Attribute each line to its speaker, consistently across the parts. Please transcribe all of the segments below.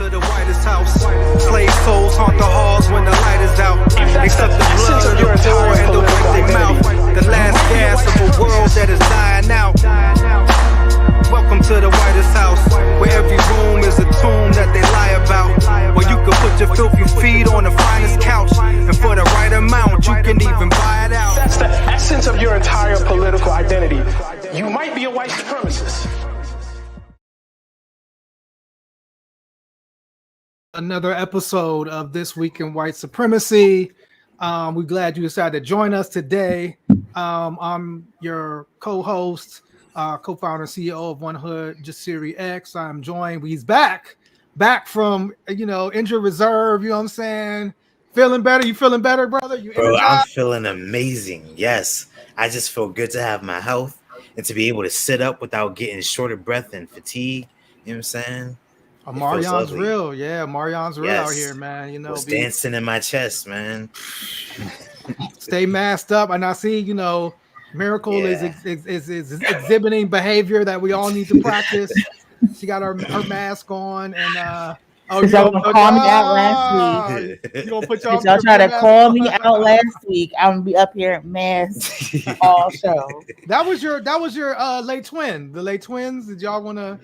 Speaker 1: to the Whitest House. Slave souls haunt the halls when the light is out. Except the blood of the poor and the way they mouth. The last gas of a world that is dying out. Welcome to the Whitest House, where every room is a tomb that they lie about. Where you can put your filthy feet on the finest couch, and for the right amount, you can even buy it out.
Speaker 2: That's the essence of your entire political identity. You might be a white supremacist.
Speaker 3: Another episode of This Week in White Supremacy. We're glad you decided to join us today. I'm your co-host, co-founder and CEO of One Hood, Jasiri X. I'm joined. He's back from injured reserve. You know what I'm saying? Feeling better? You feeling better, brother?
Speaker 4: Bro, I'm feeling amazing. Yes, I just feel good to have my health and to be able to sit up without getting short of breath and fatigue. You know what I'm saying?
Speaker 3: Marion's real. Yeah, Marion's real out here, man. You know,
Speaker 4: dancing in my chest, man.
Speaker 3: Stay masked up, and I see, Miracle is exhibiting behavior that we all need to practice. She got her mask on, and
Speaker 5: y'all gonna call me out last week.
Speaker 3: You gonna put
Speaker 5: y'all try to call me out last week? I'm gonna be up here at mask all show.
Speaker 3: That was your late twin. The late twins. Did y'all want to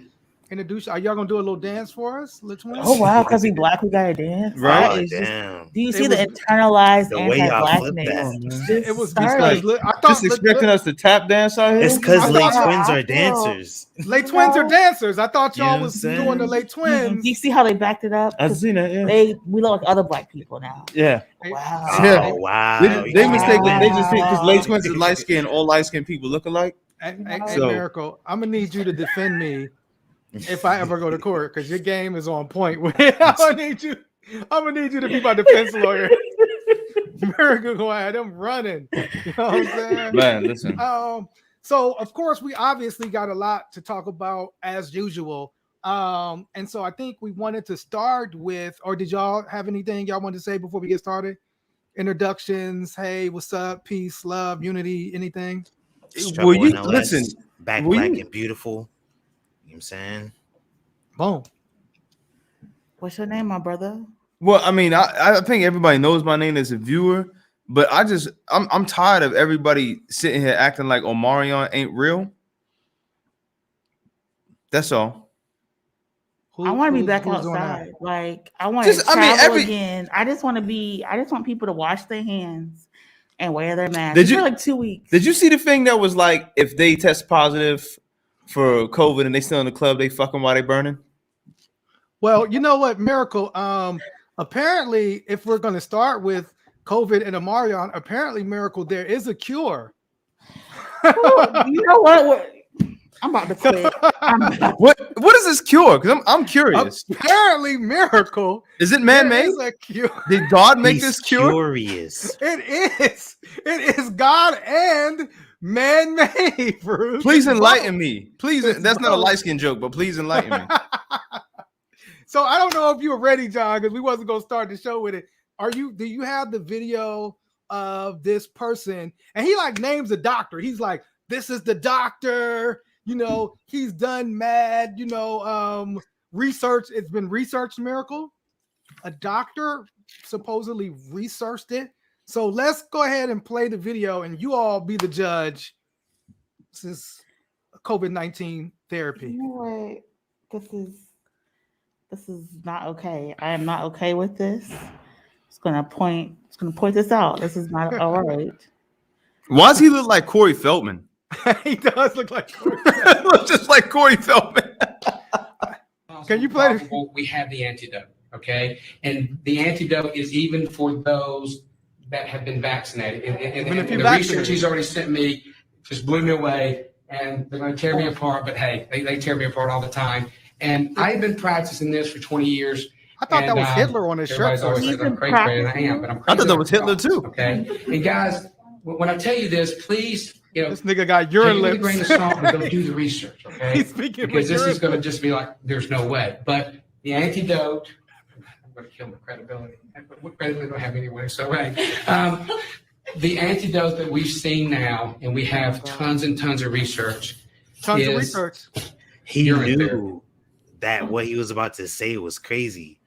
Speaker 3: introduce? Are y'all gonna do a little dance for us, late twins?
Speaker 5: Oh wow, because we black, we gotta dance.
Speaker 4: Right? Oh, damn.
Speaker 5: Do you see the internalized anti-blackness?
Speaker 3: It was
Speaker 6: I thought just expecting us to tap dance out here.
Speaker 4: It's because late twins are dancers.
Speaker 3: Late twins are dancers. I thought y'all was doing the late twins.
Speaker 5: Do you see how they backed it up?
Speaker 6: I've seen that. Yeah.
Speaker 5: We look like other black people now.
Speaker 6: Yeah.
Speaker 5: Wow.
Speaker 4: Oh, wow.
Speaker 6: They mistaken. They just think because late twins is light skinned, all light skinned people look alike.
Speaker 3: Hey, Miracle, I'm gonna need you to defend me if I ever go to court, because your game is on point. I'm gonna need you to be my defense lawyer. Miracle go ahead, I'm running. You know what I'm saying?
Speaker 6: Man, listen.
Speaker 3: So of course we obviously got a lot to talk about as usual. And so I think we wanted to start with, or did y'all have anything y'all wanted to say before we get started? Introductions, hey, what's up? Peace, love, unity, anything?
Speaker 6: Will you listen?
Speaker 4: Back black and beautiful. You know what I'm saying?
Speaker 3: Boom.
Speaker 5: What's your name, my brother?
Speaker 6: Well, I mean, I think everybody knows my name as a viewer, but I'm tired of everybody sitting here acting like Omarion ain't real. That's all.
Speaker 5: I want to be back outside. Like I want to travel again. I just want people to wash their hands and wear their masks. For like 2 weeks. Did
Speaker 6: you see the thing that was like, if they test positive for COVID and they still in the club, they fucking while they burning?
Speaker 3: Well, you know what, Miracle? Apparently, if we're going to start with COVID and Omarion, apparently, Miracle, there is a cure.
Speaker 5: You know what? I'm about to quit.
Speaker 6: What is this cure? Because I'm curious.
Speaker 3: Apparently, Miracle.
Speaker 6: Is it man-made?
Speaker 3: Is a cure.
Speaker 6: Did God make this cure?
Speaker 4: Curious.
Speaker 3: It is. It is God and man-made, Bruce.
Speaker 6: Please enlighten me. Please, that's not a light-skin joke, but please enlighten me.
Speaker 3: So I don't know if you were ready, John, because we wasn't gonna start the show with it. Do you have the video of this person? And he like names a doctor. He's like, this is the doctor. He's done mad, research. It's been researched, Miracle. A doctor supposedly researched it. So let's go ahead and play the video and you all be the judge. This is COVID-19 therapy.
Speaker 5: Wait, this is not okay. I am not okay with this. It's gonna point this out. This is not all right.
Speaker 6: Why does he look like Corey Feldman?
Speaker 3: He does look like Corey
Speaker 6: Feldman. Looks just like Corey Feldman.
Speaker 3: Can you play?
Speaker 7: We have the antidote, okay? And the antidote is even for those that have been vaccinated. And the research he's already sent me just blew me away. And they're going to tear me apart. But hey, they tear me apart all the time. And I've been practicing this for 20 years.
Speaker 3: I thought that was Hitler on his shirt.
Speaker 7: Always says I'm crazy, and I am, but I'm crazy.
Speaker 6: I thought that was Hitler too.
Speaker 7: Okay. And guys, when I tell you this, please,
Speaker 3: this nigga got urine lips.
Speaker 7: Take a grain of salt and go do the research, okay?
Speaker 3: He's speaking
Speaker 7: because this is going to just be like, there's no way. But the antidote, I'm going to kill my credibility. What credibility do I have anyway? So, right. The antidote that we've seen now, and we have tons and tons of research.
Speaker 3: Tons of research.
Speaker 4: He knew that what he was about to say was crazy.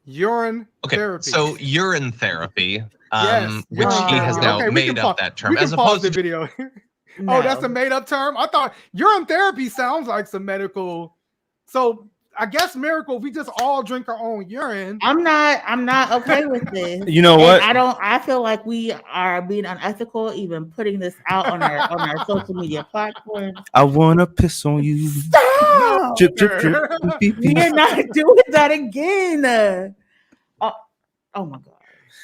Speaker 3: Urine therapy.
Speaker 8: So urine therapy,
Speaker 3: yes,
Speaker 8: which he has now made up that term, as opposed to
Speaker 3: video. Oh, that's a made up term. I thought urine therapy sounds like some medical. So I guess Miracle, if we just all drink our own urine.
Speaker 5: I'm not okay with this.
Speaker 6: You know what?
Speaker 5: I feel like we are being unethical, even putting this out on our social media platforms.
Speaker 6: I wanna piss on you.
Speaker 5: Stop!
Speaker 6: Drip, drip, drip.
Speaker 5: We're not doing that again. Oh my god.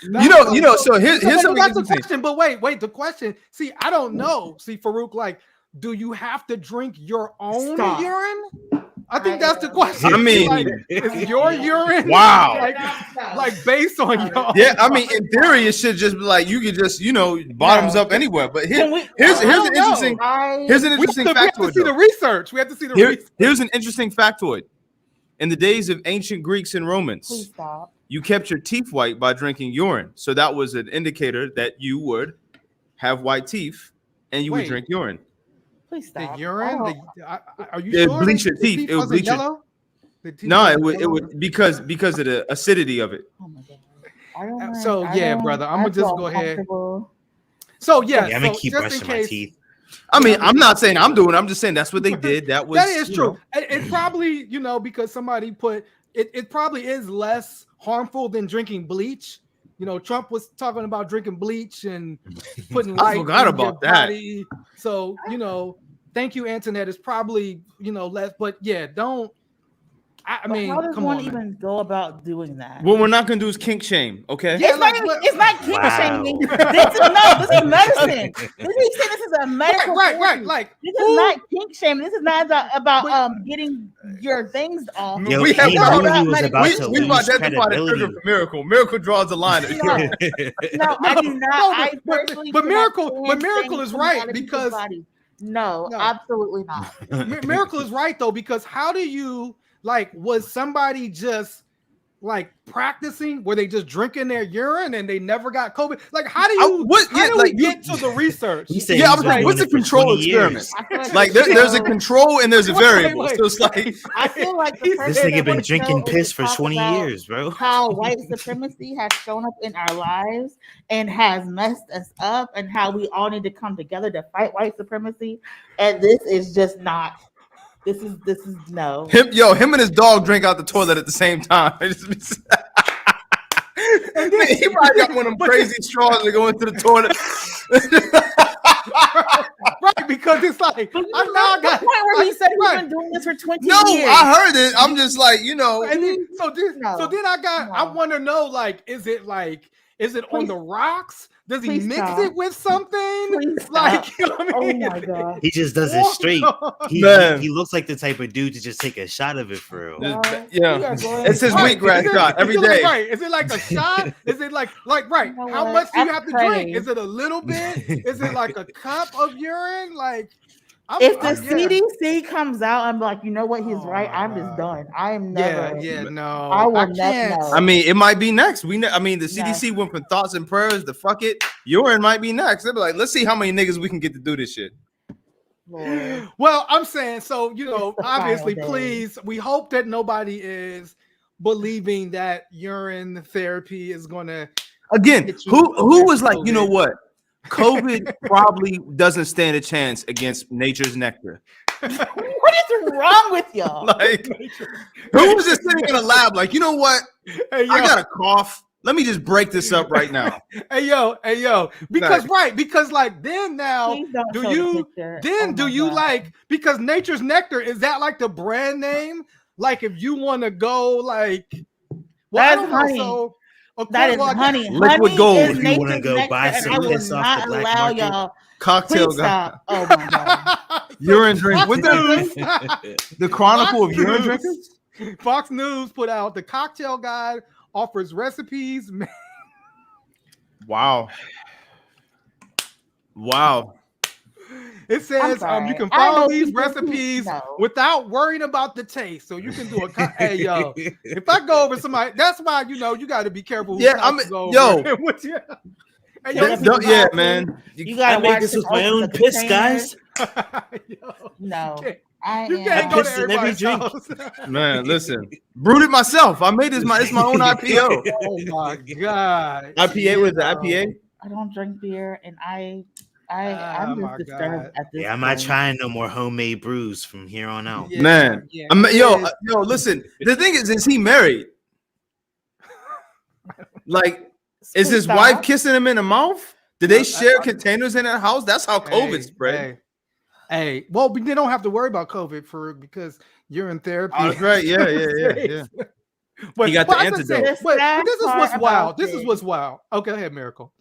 Speaker 6: No, you know. So here's something
Speaker 3: that's the
Speaker 6: interesting.
Speaker 3: question. But wait. The question. See, I don't know. See, Farouk, like, do you have to drink your own urine? I think that's the question.
Speaker 6: I mean,
Speaker 3: like, is your urine like based on your?
Speaker 6: Yeah, I mean, in theory, it should just be like you could just bottoms up anywhere. But here's an interesting factoid.
Speaker 3: We have to see the research. We have to see the research.
Speaker 6: Here's an interesting factoid. In the days of ancient Greeks and Romans, you kept your teeth white by drinking urine. So that was an indicator that you would have white teeth and you would drink urine.
Speaker 5: Please stop.
Speaker 3: The urine? Are you
Speaker 6: It
Speaker 3: sure?
Speaker 6: bleach your teeth. It would bleach
Speaker 3: yellow?
Speaker 6: No, it would because of the acidity of it.
Speaker 5: Oh my god.
Speaker 3: So brother, I'm gonna just go ahead. So
Speaker 4: I'm gonna keep brushing my teeth.
Speaker 6: I mean, I'm not saying I'm doing it. I'm just saying that's what they did. That
Speaker 3: is true. It probably, because somebody put it probably is less harmful than drinking bleach. Trump was talking about drinking bleach and putting light.
Speaker 6: I forgot about that.
Speaker 3: Body. So, thank you, Antoinette. It's probably, less, but don't. I mean,
Speaker 5: how does
Speaker 3: come
Speaker 5: one
Speaker 3: on,
Speaker 5: even go about doing that?
Speaker 6: What we're not gonna do is kink shame, okay?
Speaker 5: Yeah, it's not kink shaming. This is medicine. This is a medical.
Speaker 3: Right. Like
Speaker 5: this is not kink shaming. This is not about getting your things off.
Speaker 4: Yo,
Speaker 6: we
Speaker 4: identified
Speaker 6: a trigger for Miracle. Miracle draws the line.
Speaker 5: No, I do not. I personally.
Speaker 3: But Miracle is right because
Speaker 5: no, absolutely not.
Speaker 3: Miracle is right though, because how do you? Like, was somebody just like practicing? Were they just drinking their urine and they never got COVID? Like, how do you get to the research?
Speaker 6: I was like, what's the control experiment? Like, there's a control and there's a variable. So it's like,
Speaker 5: I feel like
Speaker 4: this nigga been drinking piss for 20 years, bro.
Speaker 5: How white supremacy has shown up in our lives and has messed us up, and how we all need to come together to fight white supremacy. And this is just not. This is no.
Speaker 6: Him and his dog drink out the toilet at the same time. He probably got one of them crazy straws to go into the toilet.
Speaker 3: Right, because it's like I'm not got
Speaker 5: point where he said he's been doing this for 20 years.
Speaker 6: No, I heard it. I'm just like,
Speaker 3: And then, so then I want to know, like, is it on the rocks? Does he mix it with something? Like, you know what I mean?
Speaker 5: Oh my god,
Speaker 4: he just does it straight. He looks like the type of dude to just take a shot of it for real.
Speaker 6: It's his wheatgrass shot every day.
Speaker 3: Right? Is it like a shot? Is it like right? How much do you have to drink? Is it a little bit? Is it like a cup of urine? Like,
Speaker 5: if the CDC comes out, I'm like, you know what? He's right. I'm just done. I am never.
Speaker 3: No.
Speaker 5: I will never know.
Speaker 6: I mean, it might be next. The CDC went from thoughts and prayers to fuck it. Urine might be next. They'll be like, let's see how many niggas we can get to do this shit.
Speaker 5: Lord.
Speaker 3: Well, I'm saying, so, obviously, please, we hope that nobody is believing that urine therapy is going to.
Speaker 6: Again, who was like, you know what? COVID probably doesn't stand a chance against nature's nectar.
Speaker 5: What is wrong with y'all?
Speaker 6: Like, who was just sitting in a lab like, you know what? I got a cough. Let me just break this up right now.
Speaker 3: Hey yo, because like then now do you like, because nature's nectar, is that like the brand name? Like, if you want to go like,
Speaker 5: well, that's honey. That is honey.
Speaker 6: Liquid gold.
Speaker 4: If you want to go buy some piss off the black market.
Speaker 5: Y'all.
Speaker 6: Cocktail guy.
Speaker 5: Oh my god.
Speaker 6: Urine drink. What's that? The Chronicle of Urine Drinkers?
Speaker 3: Fox News put out the cocktail guide, offers recipes.
Speaker 6: Wow.
Speaker 3: It says you can follow these recipes without worrying about the taste. So you can do a hey yo. If I go over somebody, that's why you got to be careful.
Speaker 6: Man.
Speaker 4: You gotta make this with my own piss, guys.
Speaker 5: No,
Speaker 3: You can't go to everybody's house.
Speaker 6: Man, listen, brewed it myself. I made this it's my own IPO.
Speaker 3: Oh my god.
Speaker 6: IPA was the IPA.
Speaker 5: I don't drink beer, and I'm just disturbed at this.
Speaker 4: Yeah, I'm not trying no more homemade brews from here on out.
Speaker 3: Yeah,
Speaker 6: Man,
Speaker 3: yeah,
Speaker 6: yo, listen. The thing is he married? Like, is his wife kissing him in the mouth? Did they share containers in that house? That's how COVID spread.
Speaker 3: Hey, well, we don't have to worry about COVID because urine therapy.
Speaker 6: Oh, that's right. Yeah. But, he got the antidote.
Speaker 3: But this is what's wild. This is what's wild. Okay, go ahead, Miracle.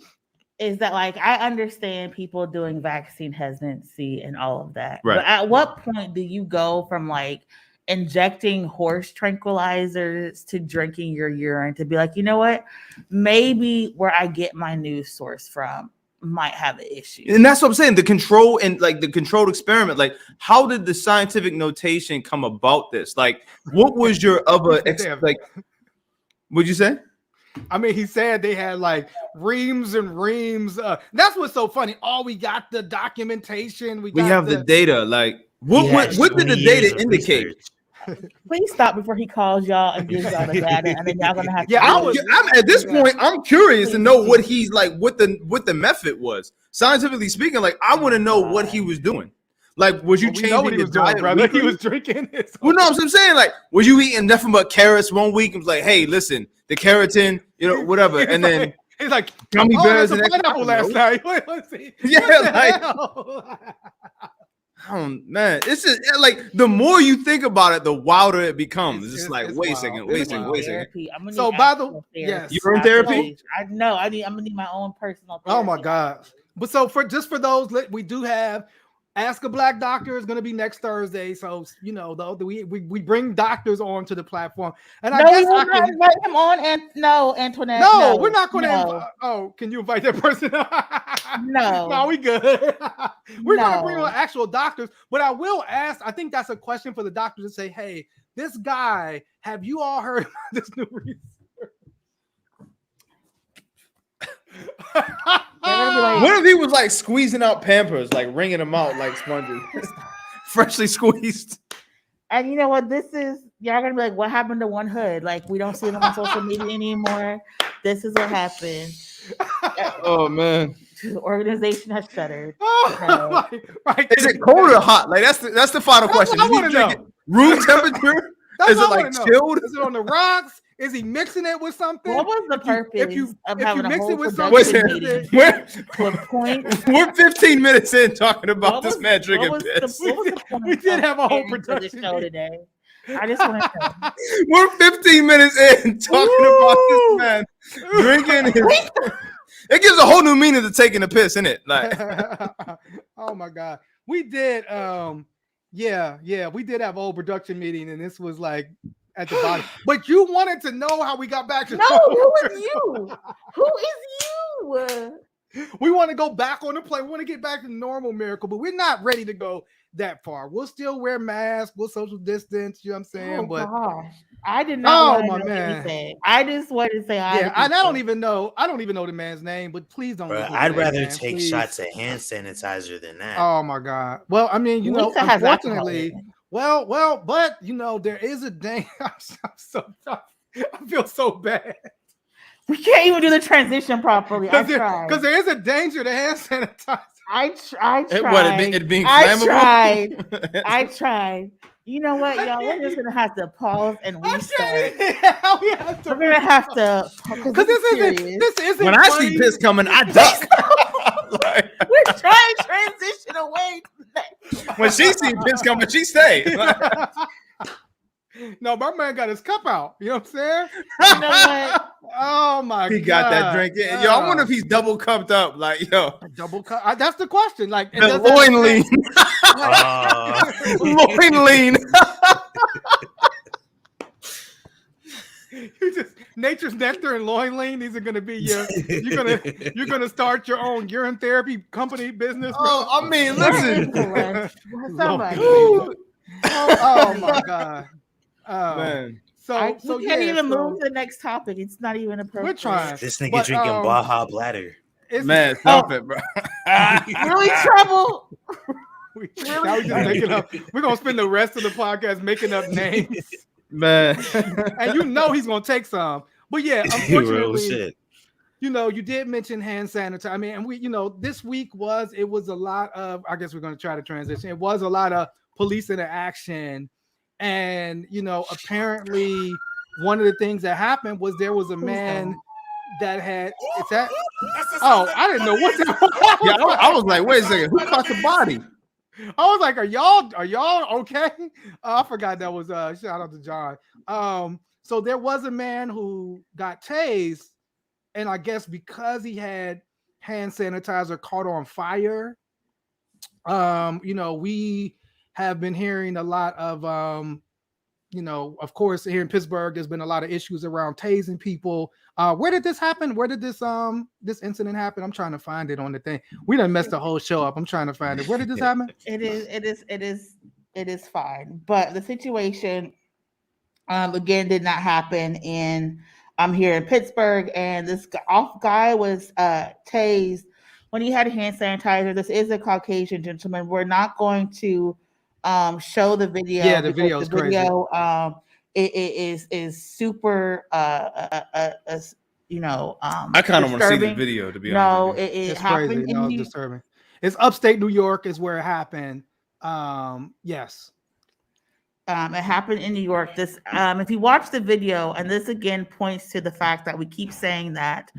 Speaker 5: Is that like I understand people doing vaccine hesitancy and all of that.
Speaker 6: Right.
Speaker 5: But at what point do you go from like injecting horse tranquilizers to drinking your urine to be like, you know what? Maybe where I get my news source from might have an issue.
Speaker 6: And that's what I'm saying. The control and like the controlled experiment. Like, how did the scientific notation come about this? Like, what was your other like? What'd you say?
Speaker 3: I mean, he said they had like reams and reams. That's what's so funny. Oh, we got the documentation. We
Speaker 6: have the data. Like, what did the data indicate?
Speaker 5: Please stop before he calls y'all and gives y'all the data, and then y'all gonna have to.
Speaker 6: Yeah, I'm at this point. I'm curious to know what he's like. What the method was, scientifically speaking. Like, I want to know what he was doing. Like, was you changing what he was doing, brother? He was drinking. Well, no, I'm saying, like, was you eating nothing but carrots one week and was like, hey, listen, the keratin, whatever, and then
Speaker 3: he's like
Speaker 6: gummy bears and
Speaker 3: pineapple last night. Let's see.
Speaker 6: Yeah, like. Oh man, it's just like the more you think about it, the wilder it becomes. It's just like, wait a second.
Speaker 3: So by the yes,
Speaker 6: urine therapy.
Speaker 5: I'm gonna need my own personal therapy.
Speaker 3: Oh my god! But so for those, we do have Ask a Black Doctor is going to be next Thursday. So though we bring doctors onto the platform, and I guess
Speaker 5: I can invite him on. And no, Antoinette.
Speaker 3: No, we're not going to. Oh, can you invite that person? No, we good. We're going to bring on actual doctors, but I will ask. I think that's a question for the doctor to say, "Hey, this guy, have you all heard about this new research?"
Speaker 6: What if he was like squeezing out Pampers, like wringing them out like sponges, freshly squeezed?
Speaker 5: And you know what? This is y'all gonna be like, what happened to One Hood? Like, we don't see them on social media anymore. This is what happened.
Speaker 6: Oh man,
Speaker 5: the organization has shuttered.
Speaker 3: Right.
Speaker 6: Is it cold or hot? Like that's the final question.
Speaker 3: I want to know.
Speaker 6: Room temperature? Is it like chilled?
Speaker 3: Is it on the rocks? Is he mixing it with something?
Speaker 5: What was the purpose
Speaker 3: if you mix it with
Speaker 6: something? We're 15 minutes in talking about this man drinking piss.
Speaker 3: We did have a whole production
Speaker 5: show today. I just want to know.
Speaker 6: We're 15 minutes in talking about this man drinking his. It gives a whole new meaning to taking a piss, isn't it? Like,
Speaker 3: oh my god, we did. We did have a whole production meeting, and this was like at the bottom. But you wanted to know how we got back to
Speaker 5: who is you? Who is you?
Speaker 3: We want to go back on the plane. We want to get back to normal, Miracle, but we're not ready to go that far. We'll still wear masks. We'll social distance. You know what I'm saying?
Speaker 5: Gosh. I did not.
Speaker 3: Oh my man!
Speaker 5: I just wanted to say.
Speaker 3: I don't even know. I don't even know the man's name. But please don't.
Speaker 4: I'd rather take shots of hand sanitizer than that.
Speaker 3: Oh my god! Well, I mean, unfortunately, but there is a danger. I'm so tough. I feel so bad.
Speaker 5: We can't even do the transition properly.
Speaker 3: Because there is a danger to hand sanitizer.
Speaker 5: I tried.
Speaker 6: It being flammable?
Speaker 5: I tried. You know what, y'all? We're just gonna have to pause and restart. We're gonna have to
Speaker 3: because this isn't.
Speaker 6: When I see piss coming, I duck.
Speaker 5: We're trying to transition away.
Speaker 6: When she sees piss coming, she stays.
Speaker 3: No, my man got his cup out. You know what I'm saying?
Speaker 5: You know what?
Speaker 3: Oh my god,
Speaker 6: he got that drink. Yo, I wonder if he's double cupped up. Like,
Speaker 3: double cup. That's the question. Like
Speaker 6: the loin lean. Loin lean.
Speaker 3: You just Nature's Nectar and Loin Lean. These are going to be you're gonna start your own urine therapy company business.
Speaker 6: Oh, I mean, listen.
Speaker 3: Oh my god.
Speaker 6: Man.
Speaker 3: So
Speaker 5: we can't even move to the next topic. It's not even appropriate.
Speaker 3: We're trying.
Speaker 4: This nigga drinking Baja Bladder.
Speaker 6: Man, stop it, bro.
Speaker 5: Really trouble.
Speaker 3: Now we just making up. We're gonna spend the rest of the podcast making up names,
Speaker 6: man.
Speaker 3: And you know he's gonna take some. But yeah, unfortunately, you know, you did mention hand sanitizer. I mean, and we, you know, this week was a lot of. I guess we're gonna try to transition. It was a lot of police interaction, and you know, apparently, one of the things that happened was there was a man that had. It's that. Oh, I didn't know what that.
Speaker 6: Yeah, I was like, wait a second, who caught the body?
Speaker 3: I was like, are y'all okay? I forgot that was shout out to John. So there was a man who got tased, and I guess because he had hand sanitizer caught on fire. You know, we have been hearing a lot of you know, of course, here in Pittsburgh, there's been a lot of issues around tasing people. Where did this happen? Where did this incident happen? I'm trying to find it on the thing. We done messed the whole show up. I'm trying to find it. Where did this happen?
Speaker 5: It is fine. But the situation again did not happen in here in Pittsburgh, and this guy was tased when he had hand sanitizer. This is a Caucasian gentleman. We're not going to show the video.
Speaker 3: Yeah, the video is crazy.
Speaker 5: It is super you know,
Speaker 6: I kind of want to see the video, to be honest.
Speaker 5: No, it
Speaker 3: happened crazy. No, it's disturbing. It's upstate New York is where it happened. Yes.
Speaker 5: It happened in New York. This if you watch the video, and this again points to the fact that we keep saying that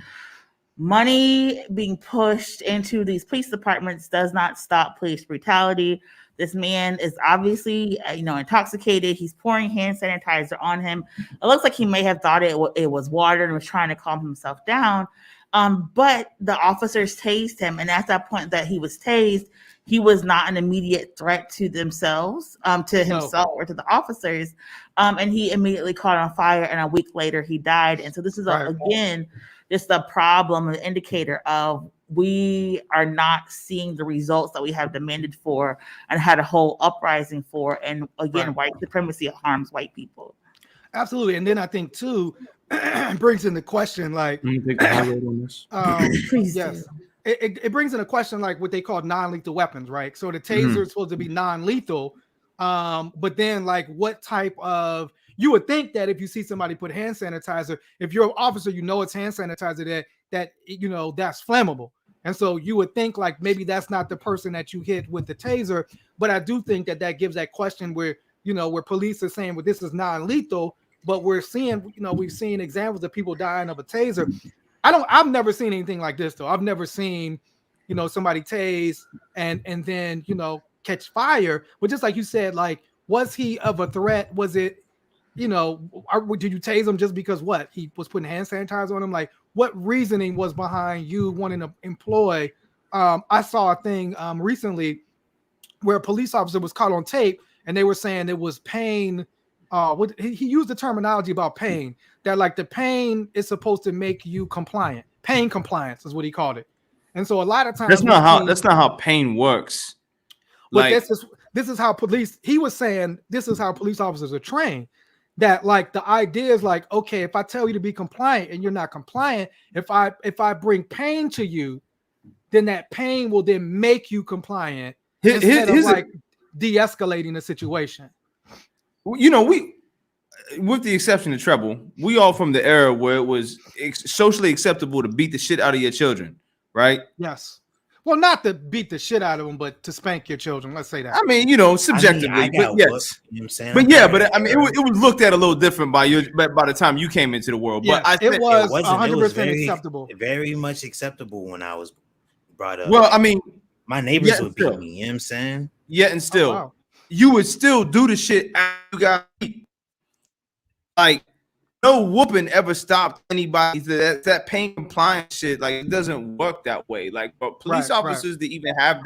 Speaker 5: money being pushed into these police departments does not stop police brutality. This man is obviously, you know, intoxicated. He's pouring hand sanitizer on him. It looks like he may have thought it was water and was trying to calm himself down. But the officers tased him. And at that point that he was tased, he was not an immediate threat to themselves, to himself or to the officers. And he immediately caught on fire. And a week later, he died. And so this is, again, just a problem, an indicator of we are not seeing the results that we have demanded for and had a whole uprising for. And again, white supremacy harms white people.
Speaker 3: Absolutely. And then I think too, brings into question, like, yes, it brings into question, like what they call non-lethal weapons, right? So the taser is supposed to be non-lethal. But then like what type of, you would think that if you see somebody put hand sanitizer, if you're an officer, you know, it's hand sanitizer that you know, that's flammable. And so you would think like maybe that's not the person that you hit with the taser. But I do think that gives that question where, you know, where police are saying, well, this is non-lethal, but we're seeing, you know, we've seen examples of people dying of a taser. I've never seen anything like this though. I've never seen, you know, somebody tase and then, you know, catch fire. But just like you said, like, was he of a threat? Was it, you know, did you tase him just because what? He was putting hand sanitizer on him? Like, what reasoning was behind you wanting to employ? I saw a thing recently where a police officer was caught on tape and they were saying it was pain. He used the terminology about pain, that like the pain is supposed to make you compliant. Pain compliance is what he called it. And so a lot of times
Speaker 6: that's not how pain works.
Speaker 3: But like, this is how he was saying this is how police officers are trained. That like the idea is like, okay, if I tell you to be compliant and you're not compliant, if I bring pain to you, then that pain will then make you compliant instead of like de-escalating the situation.
Speaker 6: You know, we, with the exception of Treble, we all from the era where it was socially acceptable to beat the shit out of your children, right?
Speaker 3: Yes. Well, not to beat the shit out of them, but to spank your children. Let's say that.
Speaker 6: I mean, you know, subjectively, but yes.
Speaker 4: Whooped, you know what I'm saying?
Speaker 6: But yeah, but I mean, it was looked at a little different by the time you came into the world.
Speaker 3: Yeah,
Speaker 6: but
Speaker 3: it was 100% acceptable.
Speaker 4: Very much acceptable when I was brought up.
Speaker 6: Well, I mean,
Speaker 4: my neighbors would beat me. You know what I'm saying?
Speaker 6: Yeah, and still, you would still do the shit after you got beat. Like, no whooping ever stopped anybody. That pain compliance shit, like, it doesn't work that way. Like, but police officers that even have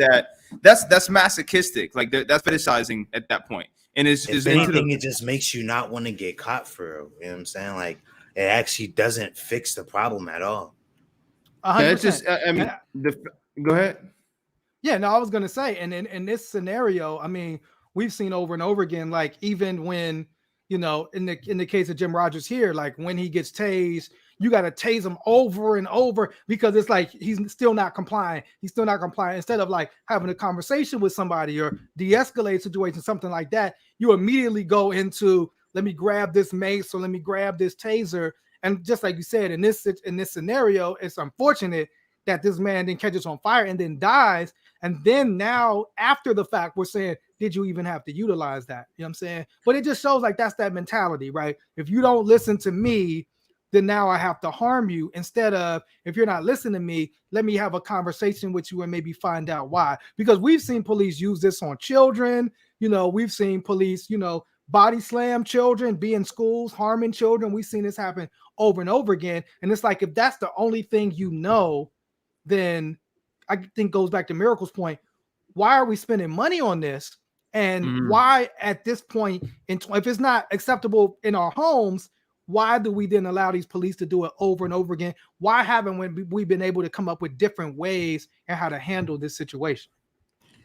Speaker 6: that's masochistic. Like, that's fetishizing at that point. And it's
Speaker 4: anything, it just makes you not want to get caught for real. You know what I'm saying? Like, it actually doesn't fix the problem at all.
Speaker 6: It's just, I mean, go ahead.
Speaker 3: Yeah, no, I was gonna say, and in this scenario, I mean, we've seen over and over again, like even when, you know, in the case of Jim Rogers here, like when he gets tased, you got to tase him over and over because it's like he's still not complying. He's still not complying. Instead of like having a conversation with somebody or de-escalate situation, something like that, you immediately go into, let me grab this mace or let me grab this taser. And just like you said, in this scenario, it's unfortunate that this man then catches on fire and then dies. And then now after the fact, we're saying, did you even have to utilize that? You know what I'm saying? But it just shows like that's that mentality, right? If you don't listen to me, then now I have to harm you, instead of, if you're not listening to me, let me have a conversation with you and maybe find out why. Because we've seen police use this on children. You know, we've seen police, you know, body slam children, be in schools, harming children. We've seen this happen over and over again. And it's like, if that's the only thing you know, then I think goes back to Miracle's point. Why are we spending money on this? And why at this point, if it's not acceptable in our homes, why do we then allow these police to do it over and over again? Why haven't we been able to come up with different ways and how to handle this situation?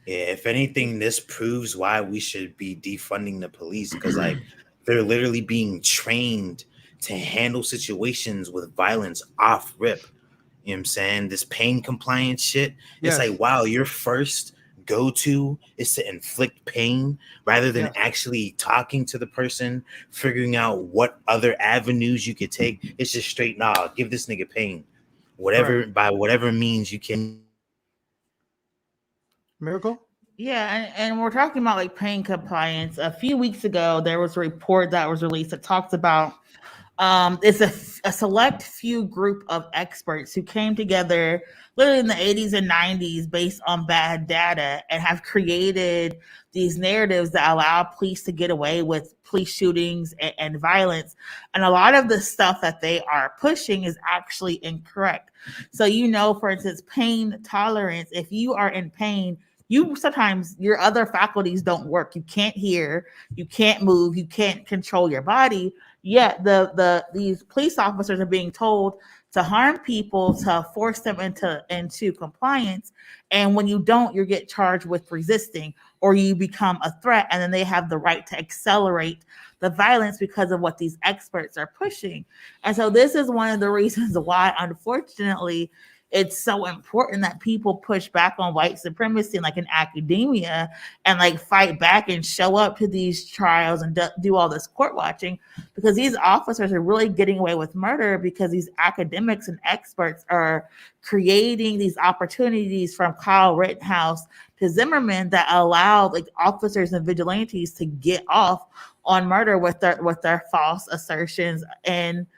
Speaker 4: Yeah, if anything, this proves why we should be defunding the police, because like they're literally being trained to handle situations with violence off rip. You know what I'm saying? This pain compliance shit. It's like, wow, your first go-to is to inflict pain rather than actually talking to the person, figuring out what other avenues you could take. It's just straight, nah, give this nigga pain. Whatever, by whatever means you can.
Speaker 3: Miracle?
Speaker 5: Yeah, and we're talking about like pain compliance. A few weeks ago, there was a report that was released that talks about it's a select few group of experts who came together literally in the 80s and 90s based on bad data and have created these narratives that allow police to get away with police shootings and violence. And a lot of the stuff that they are pushing is actually incorrect. So, you know, for instance, pain tolerance, if you are in pain, sometimes your other faculties don't work. You can't hear, you can't move, you can't control your body. Yet these police officers are being told to harm people, to force them into compliance. And when you don't, you get charged with resisting, or you become a threat. And then they have the right to accelerate the violence because of what these experts are pushing. And so this is one of the reasons why, unfortunately, it's so important that people push back on white supremacy, like in academia, and like fight back and show up to these trials and do all this court watching, because these officers are really getting away with murder because these academics and experts are creating these opportunities from Kyle Rittenhouse to Zimmerman that allow like officers and vigilantes to get off on murder with their false assertions, and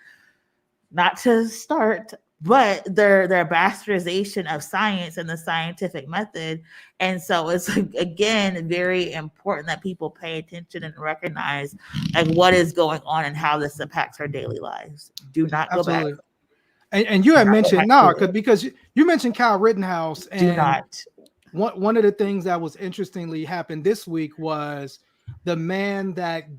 Speaker 5: not to start, but their bastardization of science and the scientific method. And so it's, again, very important that people pay attention and recognize like what is going on and how this impacts our daily lives. Do not go back.
Speaker 3: And you had mentioned because you mentioned Kyle Rittenhouse, and
Speaker 5: do not.
Speaker 3: One of the things that was interestingly happened this week was the man that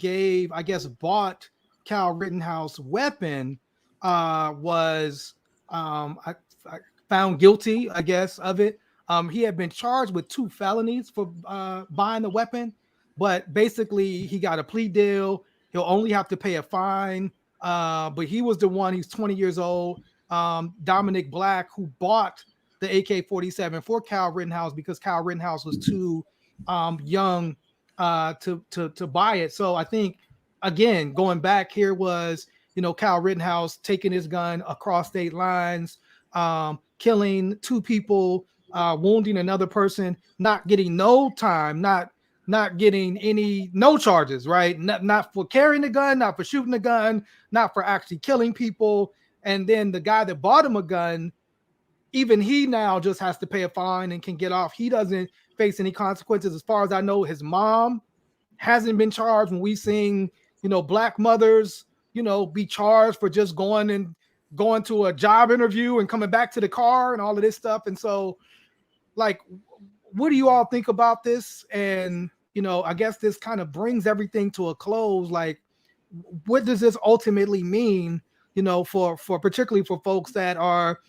Speaker 3: bought Kyle Rittenhouse weapon was I found guilty, I guess, of it. He had been charged with 2 felonies for buying the weapon, but basically he got a plea deal. He'll only have to pay a fine. But he was the one, he's 20 years old, Dominic Black, who bought the AK-47 for Kyle Rittenhouse because Kyle Rittenhouse was too young to buy it. So I think, again, going back here was, you know, Kyle Rittenhouse taking his gun across state lines, killing 2 people, wounding another person, not getting no time, not getting no charges, right? Not for carrying the gun, not for shooting the gun, not for actually killing people. And then the guy that bought him a gun, even he now just has to pay a fine and can get off. He doesn't face any consequences. As far as I know, his mom hasn't been charged. When we've seen, you know, black mothers, you know, be charged for just going to a job interview and coming back to the car and all of this stuff. And so, like, what do you all think about this? And, you know, I guess this kind of brings everything to a close. Like, what does this ultimately mean, you know, for particularly for folks that are,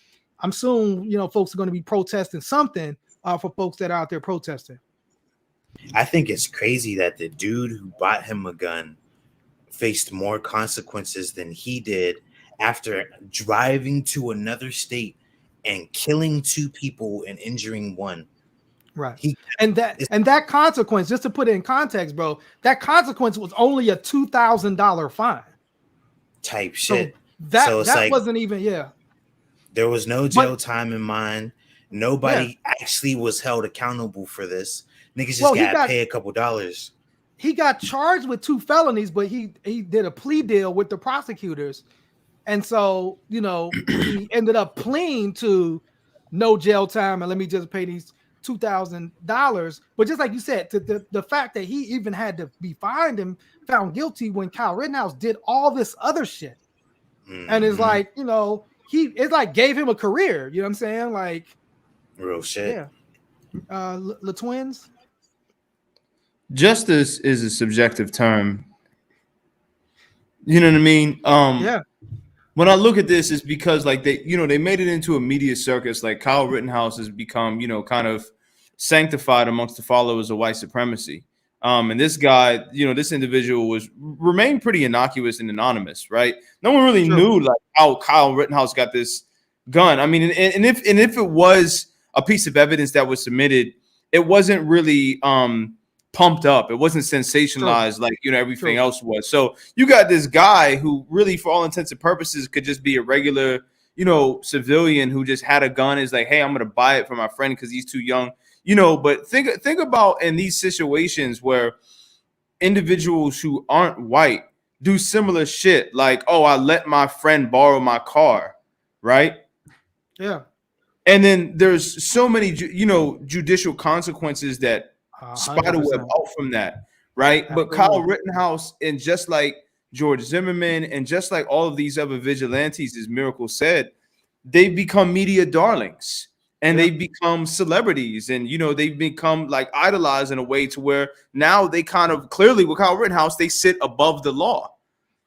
Speaker 3: I'm assuming, you know, folks are going to be protesting something for folks that are out there protesting.
Speaker 4: I think it's crazy that the dude who bought him a gun faced more consequences than he did, after driving to another state and killing 2 people and injuring 1.
Speaker 3: Right. And that consequence, just to put it in context, bro, that consequence was only a $2,000 fine.
Speaker 4: Type shit.
Speaker 3: So that like, wasn't even,
Speaker 4: there was no jail time in mind. Nobody actually was held accountable for this. Niggas just got paid a couple dollars.
Speaker 3: He got charged with 2 felonies, but he did a plea deal with the prosecutors. And so, you know, he ended up pleading to no jail time and let me just pay these $2,000. But just like you said, the fact that he even had to be fined and found guilty when Kyle Rittenhouse did all this other shit. And it's like, you know, it's like gave him a career. You know what I'm saying? Like
Speaker 4: real shit.
Speaker 3: Yeah. The twins.
Speaker 6: Justice is a subjective term. You know what I mean?
Speaker 3: Yeah.
Speaker 6: When I look at this, it's because like they made it into a media circus. Like Kyle Rittenhouse has become, you know, kind of sanctified amongst the followers of white supremacy. And this guy, you know, this individual remained pretty innocuous and anonymous, right? No one really knew like how Kyle Rittenhouse got this gun. I mean, and if it was a piece of evidence that was submitted, it wasn't really pumped up. It wasn't sensationalized like, you know, everything else was. So you got this guy who really, for all intents and purposes, could just be a regular, you know, civilian who just had a gun. Is like, hey, I'm going to buy it for my friend because he's too young, you know. But think about in these situations where individuals who aren't white do similar shit, like, oh, I let my friend borrow my car, right?
Speaker 3: Yeah.
Speaker 6: And then there's so many, you know, judicial consequences that spiderweb out from that, right? Absolutely. But Kyle Rittenhouse, and just like George Zimmerman and just like all of these other vigilantes, as Miracle said, they become media darlings and they become celebrities, and you know, they become like idolized in a way to where now they kind of clearly with Kyle Rittenhouse, they sit above the law.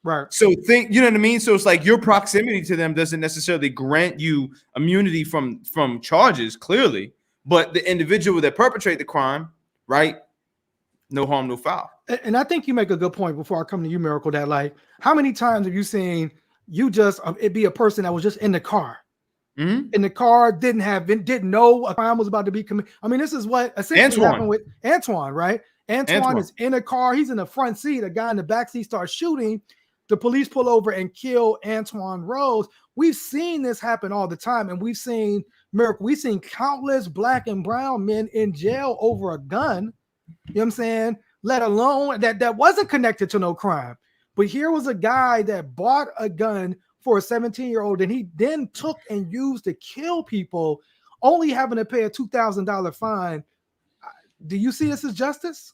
Speaker 3: Right.
Speaker 6: So you know what I mean? So it's like your proximity to them doesn't necessarily grant you immunity from charges, clearly, but the individual that perpetrate the crime, right? No harm, no foul.
Speaker 3: And I think you make a good point before I come to you, Miracle, that like, how many times have you seen it be a person that was just in the car? In the car, didn't know a crime was about to be committed. I mean, this is what essentially happened with Antoine, right? Antoine is in a car. He's in the front seat. A guy in the back seat starts shooting. The police pull over and kill Antoine Rose. We've seen this happen all the time. And we've seen countless black and brown men in jail over a gun. You know what I'm saying? Let alone that wasn't connected to no crime. But here was a guy that bought a gun for a 17-year-old and he then took and used to kill people, only having to pay a $2,000 fine. Do you see this as justice?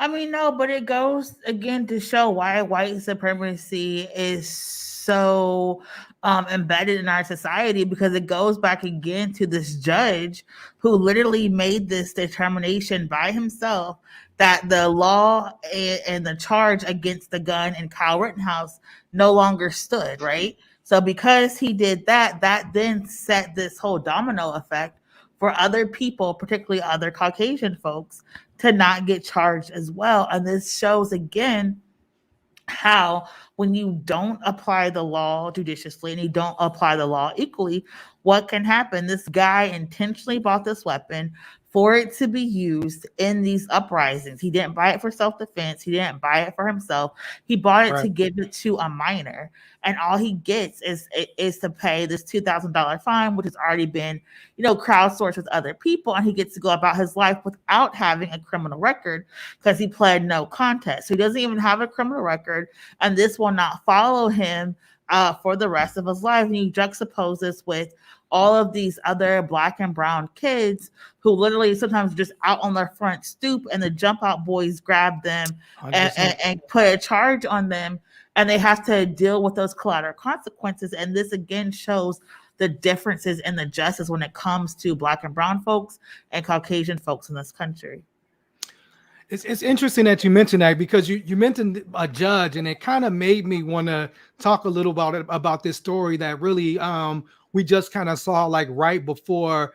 Speaker 5: I mean, no, but it goes again to show why white supremacy is so embedded in our society, because it goes back again to this judge who literally made this determination by himself that the law and the charge against the gun in Kyle Rittenhouse no longer stood, right? So because he did that, that then set this whole domino effect for other people, particularly other Caucasian folks, to not get charged as well. And this shows again how when you don't apply the law judiciously and you don't apply the law equally, what can happen? This guy intentionally bought this weapon for it to be used in these uprisings. He didn't buy it for self-defense. He didn't buy it for himself. He bought it to give it to a minor. And all he gets is to pay this $2,000 fine, which has already been, crowdsourced with other people. And he gets to go about his life without having a criminal record because he pled no contest. So he doesn't even have a criminal record. And this will not follow him for the rest of his life. And you juxtapose this with all of these other black and brown kids who literally sometimes just out on their front stoop and the jump out boys grab them and put a charge on them, and they have to deal with those collateral consequences. And this again shows the differences in the justice when it comes to black and brown folks and Caucasian folks in this country.
Speaker 3: It's interesting that you mentioned that, because you mentioned a judge, and it kind of made me want to talk a little about this story that really we just kind of saw like right before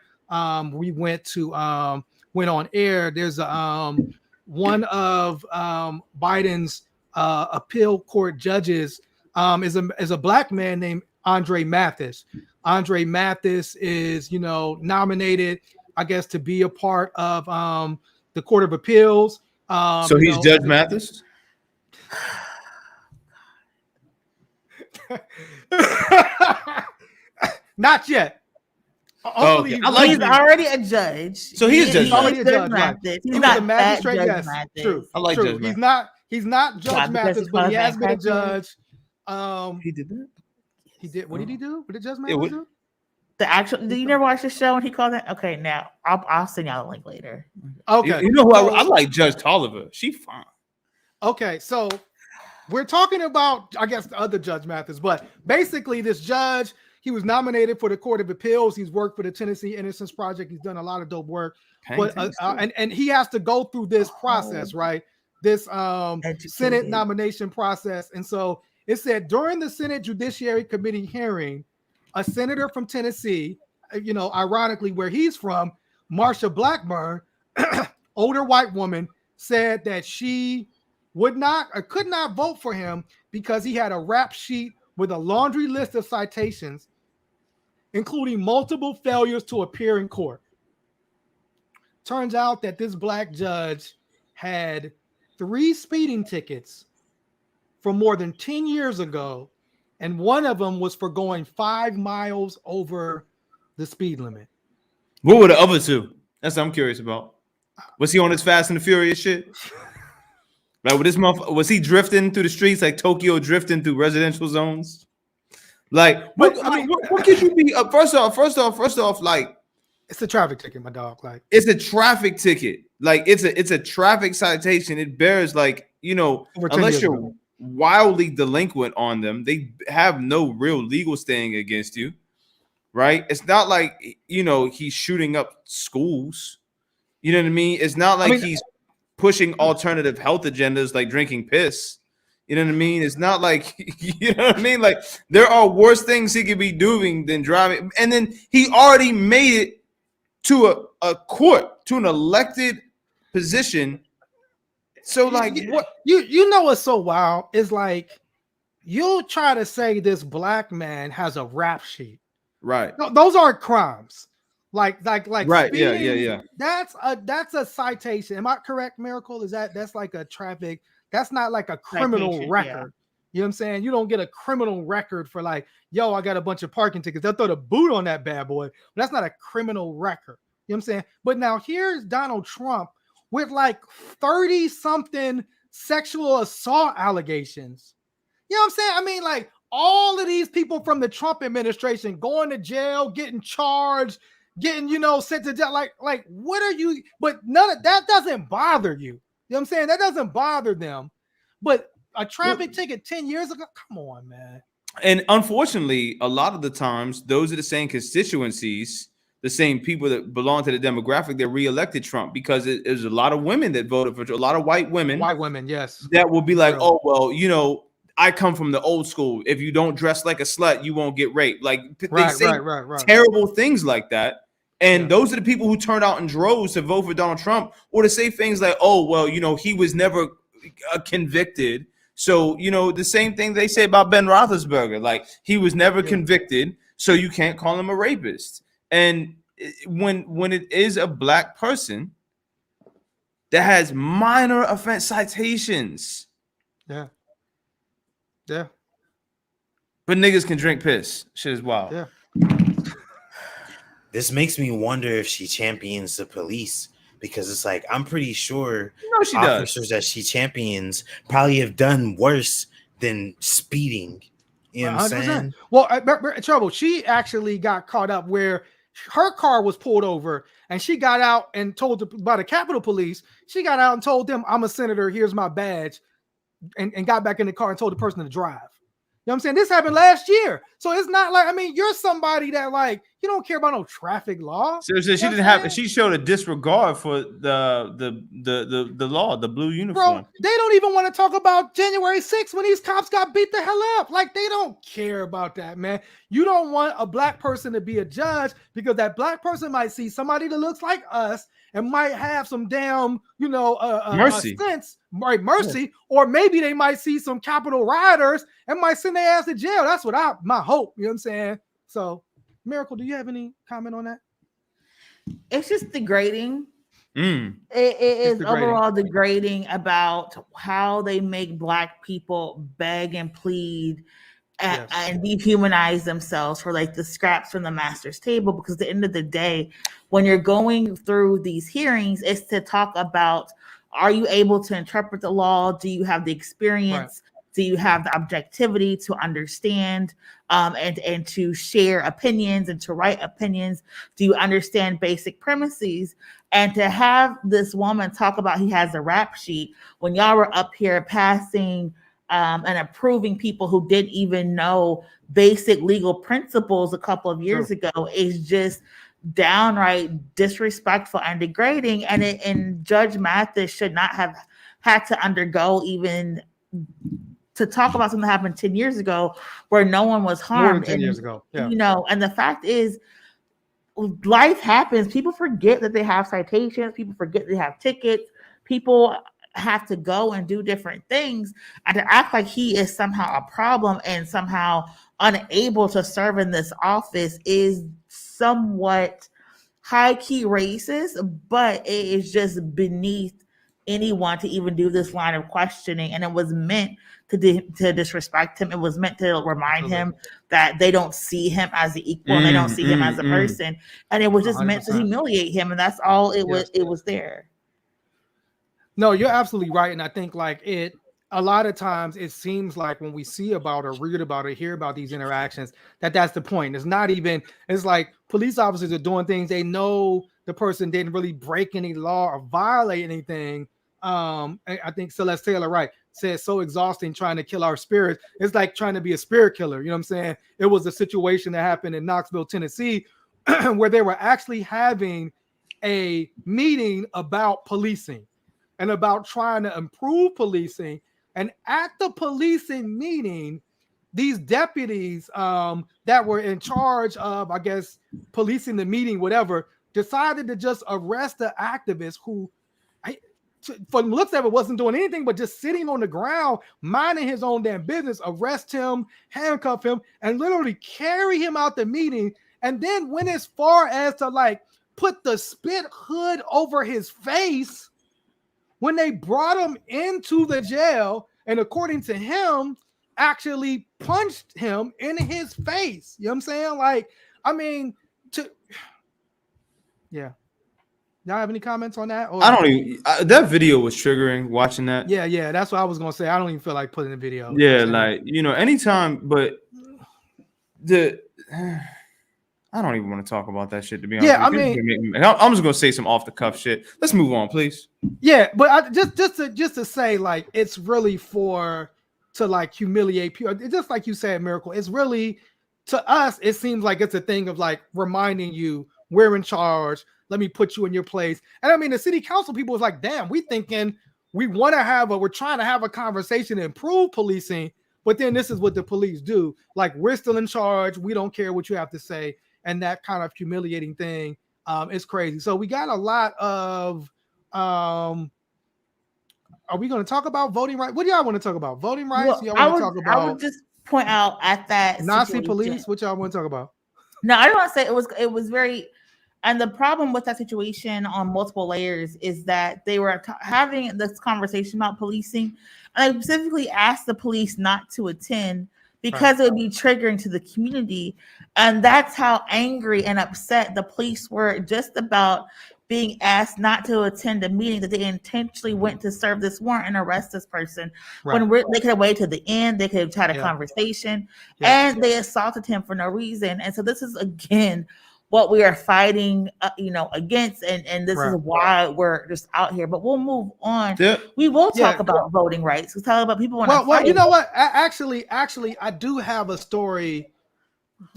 Speaker 3: we went on air. There's one of Biden's appeal court judges is a black man named Andre Mathis. Andre Mathis is, nominated, I guess, to be a part of the Court of Appeals.
Speaker 6: So he's Judge Mathis?
Speaker 3: Not yet.
Speaker 6: Okay.
Speaker 5: He's already a judge.
Speaker 6: So he is
Speaker 3: already a judge.
Speaker 5: He's not
Speaker 3: a magistrate.
Speaker 5: Judge
Speaker 3: Yes,
Speaker 5: Mathis.
Speaker 3: true.
Speaker 6: I like
Speaker 3: true.
Speaker 6: Judge
Speaker 3: He's not Judge Mathis, but he has been a judge.
Speaker 6: He did that.
Speaker 3: He did. What did he do? What did Judge Mathis do?
Speaker 5: The actual. Did you never watch the show and he called that? Okay, now I'll send y'all a link later.
Speaker 3: Okay.
Speaker 6: You know who I like? Judge Tolliver. She fine.
Speaker 3: Okay, so we're talking about, I guess, the other Judge Mathis, but basically this judge, he was nominated for the Court of Appeals. He's worked for the Tennessee Innocence Project. He's done a lot of dope work, but and he has to go through this process, right? This Senate nomination process. And so it said during the Senate Judiciary Committee hearing, a senator from Tennessee, ironically where he's from, Marsha Blackburn, older white woman, said that she would not or could not vote for him because he had a rap sheet with a laundry list of citations, including multiple failures to appear in court. Turns out that this black judge had 3 speeding tickets from more than 10 years ago, and one of them was for going 5 miles over the speed limit.
Speaker 6: What were the other 2? That's what I'm curious about. Was he on his Fast and the Furious shit? Like, with this was he drifting through the streets like Tokyo drifting through residential zones? Like, what could you be? First off, like,
Speaker 3: it's a traffic ticket, my dog. Like,
Speaker 6: it's a traffic ticket. Like, it's a traffic citation. It bears, like, unless you're wildly delinquent on them, they have no real legal standing against you, right? It's not like he's shooting up schools. You know what I mean? It's not like he's pushing alternative health agendas like drinking piss. You know what I mean? It's not like, you know what I mean? Like, there are worse things he could be doing than driving. And then he already made it to a court, to an elected position. So, like, what?
Speaker 3: What's so wild is, like, you'll try to say this black man has a rap sheet.
Speaker 6: Right.
Speaker 3: No, those aren't crimes. Like
Speaker 6: right,
Speaker 3: speeding,
Speaker 6: yeah.
Speaker 3: That's a citation. Am I correct, Miracle? That's like a traffic, that's not like a criminal
Speaker 5: citation,
Speaker 3: record.
Speaker 5: Yeah.
Speaker 3: You know what I'm saying? You don't get a criminal record for like, I got a bunch of parking tickets. They'll throw the boot on that bad boy, but that's not a criminal record. You know what I'm saying? But now here's Donald Trump with like 30 something sexual assault allegations. You know what I'm saying? I mean, like, all of these people from the Trump administration going to jail, getting charged, getting, sent to jail. Like, what are you? But none of that doesn't bother you. You know what I'm saying? That doesn't bother them. But a traffic ticket 10 years ago, come on, man.
Speaker 6: And unfortunately, a lot of the times, those are the same constituencies, the same people that belong to the demographic that reelected Trump, because there's a lot of women that voted for, a lot of white women.
Speaker 3: White women, yes.
Speaker 6: That will be like, oh, well, I come from the old school. If you don't dress like a slut, you won't get raped. Like, they say terrible things like that. And those are the people who turned out in droves to vote for Donald Trump, or to say things like, oh, well, he was never convicted. So, the same thing they say about Ben Roethlisberger, like, he was never convicted, so you can't call him a rapist. And when it is a black person that has minor offense citations.
Speaker 3: Yeah.
Speaker 6: But niggas can drink piss. Shit is wild.
Speaker 3: Yeah.
Speaker 4: This makes me wonder if she champions the police, because it's like, I'm pretty sure
Speaker 6: she
Speaker 4: officers that she champions probably have done worse than speeding. You know what I'm saying?
Speaker 3: Well, Trouble, she actually got caught up where her car was pulled over and she got out and told by the Capitol Police, she got out and told them, I'm a senator, here's my badge, and got back in the car and told the person to drive. You know what I'm saying? This happened last year. So it's not like, you're somebody that, like, You don't care about no traffic law.
Speaker 6: So she didn't have. She showed a disregard for the law, the blue uniform.
Speaker 3: Bro, they don't even want to talk about January 6th when these cops got beat the hell up. Like, they don't care about that, man. You don't want a black person to be a judge because that black person might see somebody that looks like us and might have some damn,
Speaker 6: mercy,
Speaker 3: sense, right? Mercy, or maybe they might see some Capitol rioters and might send their ass to jail. That's what my hope. You know what I'm saying? So. Miracle, do you have any comment on that?
Speaker 5: It's just degrading.
Speaker 6: It
Speaker 5: is overall degrading about how they make Black people beg and plead and dehumanize themselves for like the scraps from the master's table. Because at the end of the day, when you're going through these hearings, it's to talk about, are you able to interpret the law? Do you have the experience? Right. Do you have the objectivity to understand and to share opinions and to write opinions? Do you understand basic premises? And to have this woman talk about he has a rap sheet when y'all were up here passing and approving people who didn't even know basic legal principles a couple of years ago is just downright disrespectful and degrading. And Judge Mathis should not have had to undergo even to talk about something that happened 10 years ago where no one was harmed.
Speaker 3: More than 10 years ago. Yeah.
Speaker 5: And the fact is, life happens. People forget that they have citations. People forget they have tickets. People have to go and do different things. And to act like he is somehow a problem and somehow unable to serve in this office is somewhat high-key racist, but it is just beneath anyone to even do this line of questioning. And it was meant to disrespect him. It was meant to remind him that they don't see him as the equal. They don't see him as a person. And it was just 100%. Meant to humiliate him. And that's all it was. It was there.
Speaker 3: No, you're absolutely right. And I think a lot of times it seems like when we see about or read about or hear about these interactions, that's the point. It's not even, it's like police officers are doing things. They know the person didn't really break any law or violate anything. I think Celeste Taylor, right, said so exhausting trying to kill our spirits. It's like trying to be a spirit killer. You know what I'm saying? It was a situation that happened in Knoxville, Tennessee, where they were actually having a meeting about policing and about trying to improve policing. And at the policing meeting, these deputies that were in charge of, I guess, policing the meeting, whatever, decided to just arrest the activist who, from the looks of it, wasn't doing anything but just sitting on the ground, minding his own damn business, arrest him, handcuff him, and literally carry him out the meeting. And then went as far as to put the spit hood over his face when they brought him into the jail. And according to him, actually punched him in his face. You know what I'm saying? Yeah. Y'all have any comments on that?
Speaker 6: I don't even. That video was triggering watching that.
Speaker 3: Yeah, that's what I was gonna say. I don't even feel like putting the video.
Speaker 6: Yeah, anytime, but I don't even want to talk about that shit, to be honest.
Speaker 3: Yeah,
Speaker 6: I'm just gonna say some off the cuff shit. Let's move on, please.
Speaker 3: Yeah, but just to say, it's really to humiliate people. Just like you said, Miracle. It's really, to us, it seems like it's a thing of reminding you we're in charge. Let me put you in your place. And the city council people was like, damn, we're trying to have a conversation to improve policing, but then this is what the police do. We're still in charge. We don't care what you have to say. And that kind of humiliating thing is crazy. So we got a lot of, are we going to talk about voting rights? What do y'all want to talk about? Voting rights?
Speaker 5: Well, I would just point out at that
Speaker 3: Nazi police. What y'all want to talk about?
Speaker 5: No, I don't want to say it was very. And the problem with that situation on multiple layers is that they were having this conversation about policing. And I specifically asked the police not to attend because it would be triggering to the community. And that's how angry and upset the police were just about being asked not to attend a meeting that they intentionally went to serve this warrant and arrest this person. When they could have waited to the end, they could have had a conversation, and they assaulted him for no reason. And so this is, again, what we are fighting, against, and this is why we're just out here. But we'll move on. Yeah. We will talk about voting rights. We'll talk about people.
Speaker 3: Well, you know what? Actually, I do have a story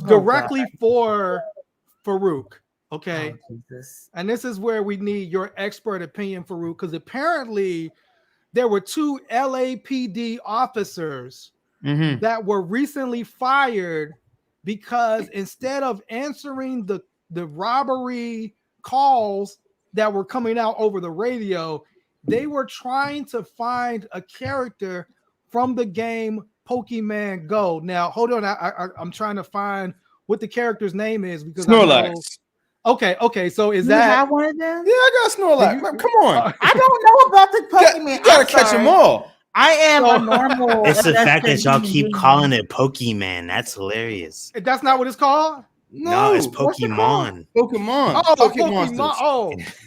Speaker 3: directly for Farouk. Okay.
Speaker 5: Oh, Jesus.
Speaker 3: And this is where we need your expert opinion, Farouk, because apparently there were 2 LAPD officers that were recently fired because instead of answering the robbery calls that were coming out over the radio, they were trying to find a character from the game Pokemon Go. Now, hold on. I'm trying to find what the character's name is because
Speaker 6: Snorlax.
Speaker 3: Okay. So is
Speaker 5: You
Speaker 3: that
Speaker 5: have one of them?
Speaker 6: Yeah, I got Snorlax. Come on.
Speaker 5: I don't know about the Pokemon.
Speaker 6: You gotta catch them all.
Speaker 5: I am a normal.
Speaker 4: It's the fact that y'all
Speaker 5: human
Speaker 4: keep
Speaker 5: being.
Speaker 4: calling it Pokemon. That's hilarious.
Speaker 3: That's not what it's called?
Speaker 4: No, it's
Speaker 5: what's it
Speaker 4: Pokemon.
Speaker 6: Pokemon.
Speaker 3: Oh,
Speaker 6: Pokemon.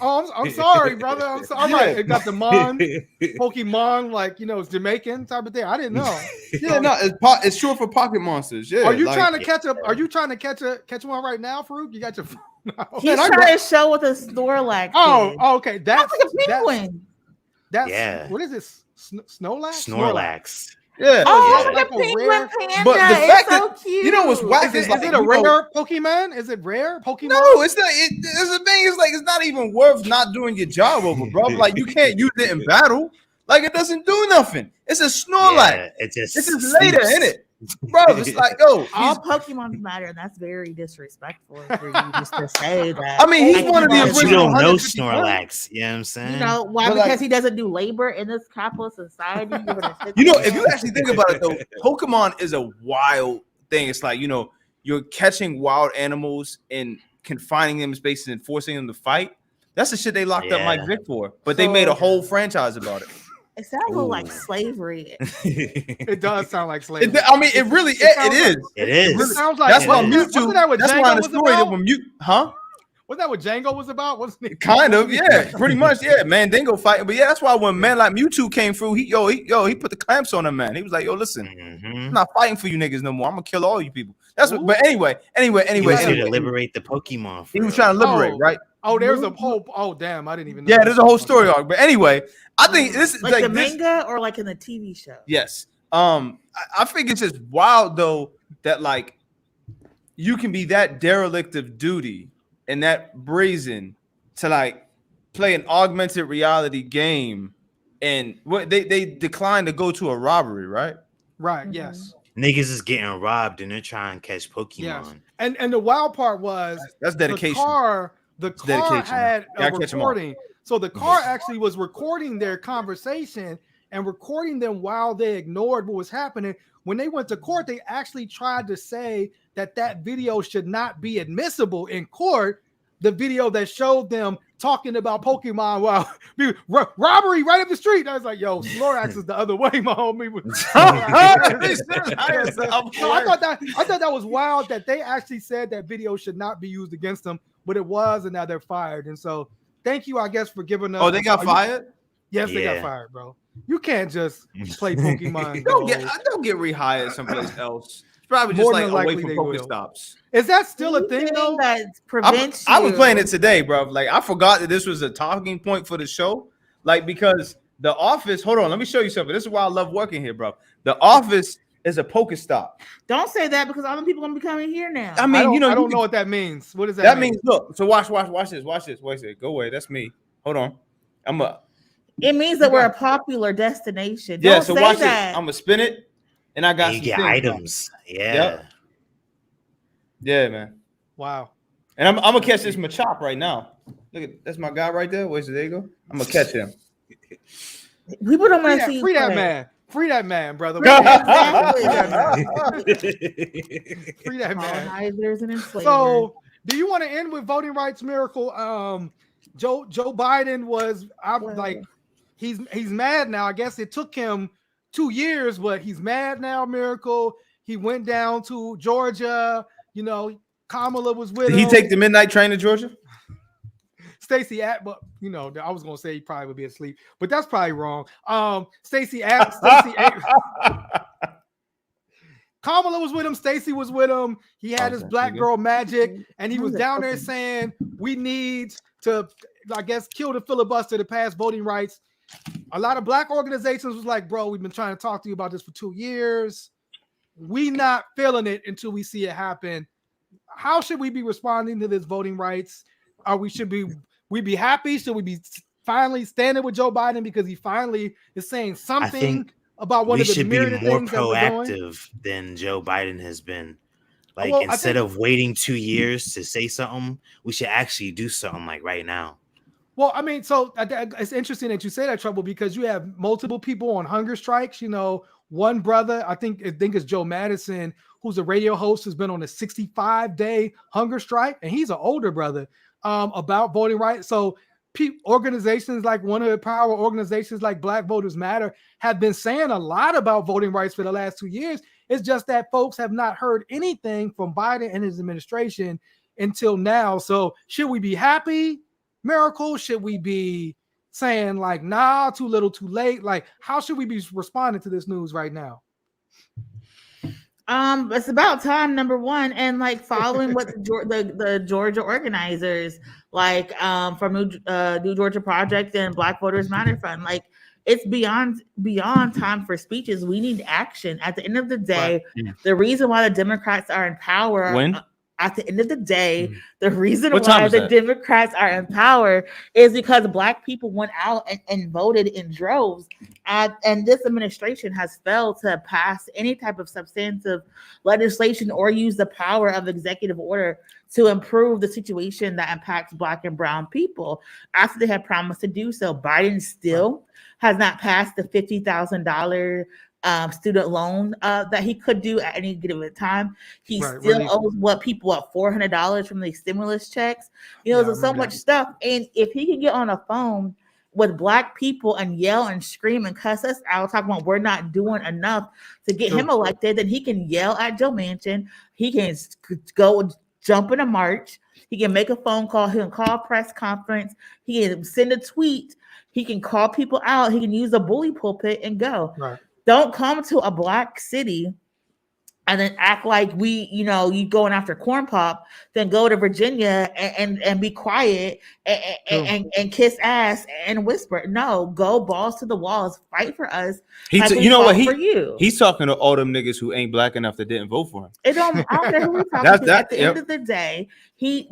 Speaker 3: Pokemon. I'm sorry, brother. I'm sorry. I'm like, it got the mon, Pokemon, like, it's Jamaican type of thing. I didn't know.
Speaker 6: Yeah, no, it's short for pocket monsters. Yeah.
Speaker 3: Are you trying to catch Are you trying to catch one right now, Farouk? You got your phone out.
Speaker 5: He's trying to show with a Snorlax.
Speaker 3: Okay. That's
Speaker 5: like a penguin.
Speaker 3: That's what is this? Snorlax?
Speaker 4: Snorlax.
Speaker 6: Yeah.
Speaker 5: Oh,
Speaker 3: Yeah.
Speaker 5: like a penguin panda.
Speaker 6: But the fact
Speaker 5: it's so
Speaker 6: that
Speaker 5: cute.
Speaker 6: you know what's whack
Speaker 3: is it a rare Pokemon? Is it rare Pokemon?
Speaker 6: No, it's not. It's the thing. It's like it's not even worth not doing your job over, bro. Like you can't use it in battle. Like it doesn't do nothing. It's a Snorlax.
Speaker 4: Yeah, it just
Speaker 6: this is later, isn't it? Bro, it's like, yo,
Speaker 5: all Pokemon matter, and that's very disrespectful for you just to say that.
Speaker 6: I mean, he's one of the
Speaker 4: you
Speaker 6: original.
Speaker 4: don't know
Speaker 6: 151.
Speaker 4: Snorlax. You know what I'm saying?
Speaker 5: You know why?
Speaker 6: But
Speaker 5: Because
Speaker 6: like-
Speaker 5: he doesn't do labor in this capitalist society.
Speaker 6: You know, if you actually think about it, though, Pokemon is a wild thing. It's like, you're catching wild animals and confining them in spaces and forcing them to fight. That's the shit they locked up Mike Vick for. But they made a whole franchise about it.
Speaker 5: it sounds like slavery.
Speaker 3: It does sound like slavery.
Speaker 6: I mean, it really is.
Speaker 4: It is.
Speaker 3: It sounds like
Speaker 6: That's why
Speaker 3: wasn't
Speaker 6: Mewtwo.
Speaker 3: that what
Speaker 6: That's
Speaker 3: Django
Speaker 6: why the
Speaker 3: was
Speaker 6: story
Speaker 3: about?
Speaker 6: that when huh?
Speaker 3: Wasn't that what Django was about? Wasn't it?
Speaker 6: Kind of, yeah, pretty much, yeah. Man, they go fighting, but yeah, that's why when man like Mewtwo came through, he put the clamps on him, man. He was like, yo, listen, I'm not fighting for you niggas no more. I'm gonna kill all you people. That's what. But anyway,
Speaker 4: He was here to liberate the Pokemon.
Speaker 6: He was trying to liberate, right?
Speaker 3: Oh, there's a whole. Oh, damn! I didn't even know.
Speaker 6: Yeah, there's a whole story arc. But anyway, I think this is
Speaker 5: Like the
Speaker 6: this,
Speaker 5: manga or like in the TV show.
Speaker 6: Yes. I think it's just wild though that like you can be that derelict of duty and that brazen to like play an augmented reality game, and what they declined to go to a robbery, right?
Speaker 3: Right. Yes.
Speaker 4: Niggas is getting robbed and they're trying to catch Pokemon.
Speaker 3: Yes. And the wild part was
Speaker 6: That's dedication.
Speaker 3: The car
Speaker 6: dedication,
Speaker 3: had
Speaker 6: man.
Speaker 3: a
Speaker 6: Catch 'em all.
Speaker 3: recording. So the car actually was recording their conversation and recording them while they ignored what was happening. When they went to court, they actually tried to say that video should not be admissible in court. The video that showed them talking about Pokemon while robbery right up the street. I was like, yo, Snorlax is the other way, my homie. So I thought that was wild that they actually said that video should not be used against them, but it was, and now they're fired. And so thank you, I guess, for giving us.
Speaker 6: Oh, they got fired?
Speaker 3: Yes, they got
Speaker 4: Yeah.
Speaker 3: fired, bro. You can't just play Pokemon.
Speaker 6: They'll
Speaker 3: Go.
Speaker 6: get rehired someplace else. It's probably
Speaker 3: More
Speaker 6: just
Speaker 3: than
Speaker 6: like away
Speaker 3: likely
Speaker 6: from
Speaker 3: they will.
Speaker 6: Pokestops.
Speaker 3: Is that still a thing though?
Speaker 5: That prevents
Speaker 6: I was
Speaker 5: you-
Speaker 6: playing it today, bro. Like I forgot that this was a talking point for the show. Like because the office. Hold on, let me show you something. This is why I love working here, bro. The office is a Pokestop.
Speaker 5: Don't say that because all the people gonna be coming here now.
Speaker 6: I mean,
Speaker 3: I don't know what that means. What does that mean?
Speaker 6: means look. So watch this. Watch this. Wait a second. Go away. That's me. Hold on.
Speaker 5: It means that we're a popular destination.
Speaker 6: Yeah.
Speaker 5: Don't
Speaker 6: So
Speaker 5: say
Speaker 6: watch
Speaker 5: that.
Speaker 6: this. I'm gonna spin it, and I got
Speaker 4: You
Speaker 6: some
Speaker 4: get
Speaker 6: things,
Speaker 4: items.
Speaker 6: bro.
Speaker 4: Yeah.
Speaker 6: Yep. Yeah, man.
Speaker 3: Wow.
Speaker 6: And I'm gonna catch this Machop right now. Look at that's my guy right there. Where's there you go? I'm gonna catch him.
Speaker 5: People don't want to see you
Speaker 3: Free that
Speaker 5: play.
Speaker 3: man. Free that man, brother.
Speaker 5: Exactly.
Speaker 3: Free that man.
Speaker 5: Colonizers and enslavers.
Speaker 3: So, do you want to end with voting rights miracle? Joe Biden was he's mad now. I guess it took him 2 years, but he's mad now. Miracle. He went down to Georgia. You know, Kamala was with
Speaker 6: Did
Speaker 3: him.
Speaker 6: he take the midnight train to Georgia?
Speaker 3: Stacey but you know, I was gonna say he probably would be asleep, but that's probably wrong. Kamala was with him, Stacey was with him. He had his black girl magic, and he was down there saying we need to, I guess, kill the filibuster to pass voting rights. A lot of black organizations was like, bro, we've been trying to talk to you about this for 2 years. We not feeling it until we see it happen. how should we be responding to this voting rights? Should we be happy? Should we be finally standing with Joe Biden because he finally is saying something about one of the myriad of things that we're doing?
Speaker 4: We should be more proactive than Joe Biden has been. Like, instead of waiting 2 years to say something, we should actually do something like right now.
Speaker 3: Well, I mean, so it's interesting that you say that, Trouble, because you have multiple people on hunger strikes. You know, one brother, I think it's Joe Madison, who's a radio host, has been on a 65-day hunger strike, and he's an older brother about voting rights. So organizations like one of the power organizations like Black Voters Matter have been saying a lot about voting rights for the last 2 years. It's just that folks have not heard anything from Biden and his administration until now. So should we be happy? Miracle? Should we be saying like, nah, too little, too late? Like, how should we be responding to this news right now?
Speaker 5: It's about time, number one, and like following what the Georgia organizers, like from New Georgia Project and Black Voters Matter Fund, like it's beyond time for speeches. We need action. At the end of the day, the reason why the Democrats are in power. At the end of the day, the reason why the Democrats are in power is because Black people went out and voted in droves. And this administration has failed to pass any type of substantive legislation or use the power of executive order to improve the situation that impacts Black and brown people after they had promised to do so. Biden still has not passed the $50,000 student loan that he could do at any given time. He still owes $400 from the stimulus checks. You know, there's so much stuff. And if he can get on a phone with Black people and yell and scream and cuss us out, talking about we're not doing enough to get him elected, then he can yell at Joe Manchin. He can go jump in a march. He can make a phone call. He can call a press conference. He can send a tweet. He can call people out. He can use a bully pulpit and go. Don't come to a Black city and then act like you going after corn pop, then go to Virginia and be quiet and kiss ass and whisper. No, go balls to the walls, fight for us.
Speaker 6: He's talking to all them niggas who ain't Black enough that didn't vote for him.
Speaker 5: I don't care who we're talking to. At the end of the day,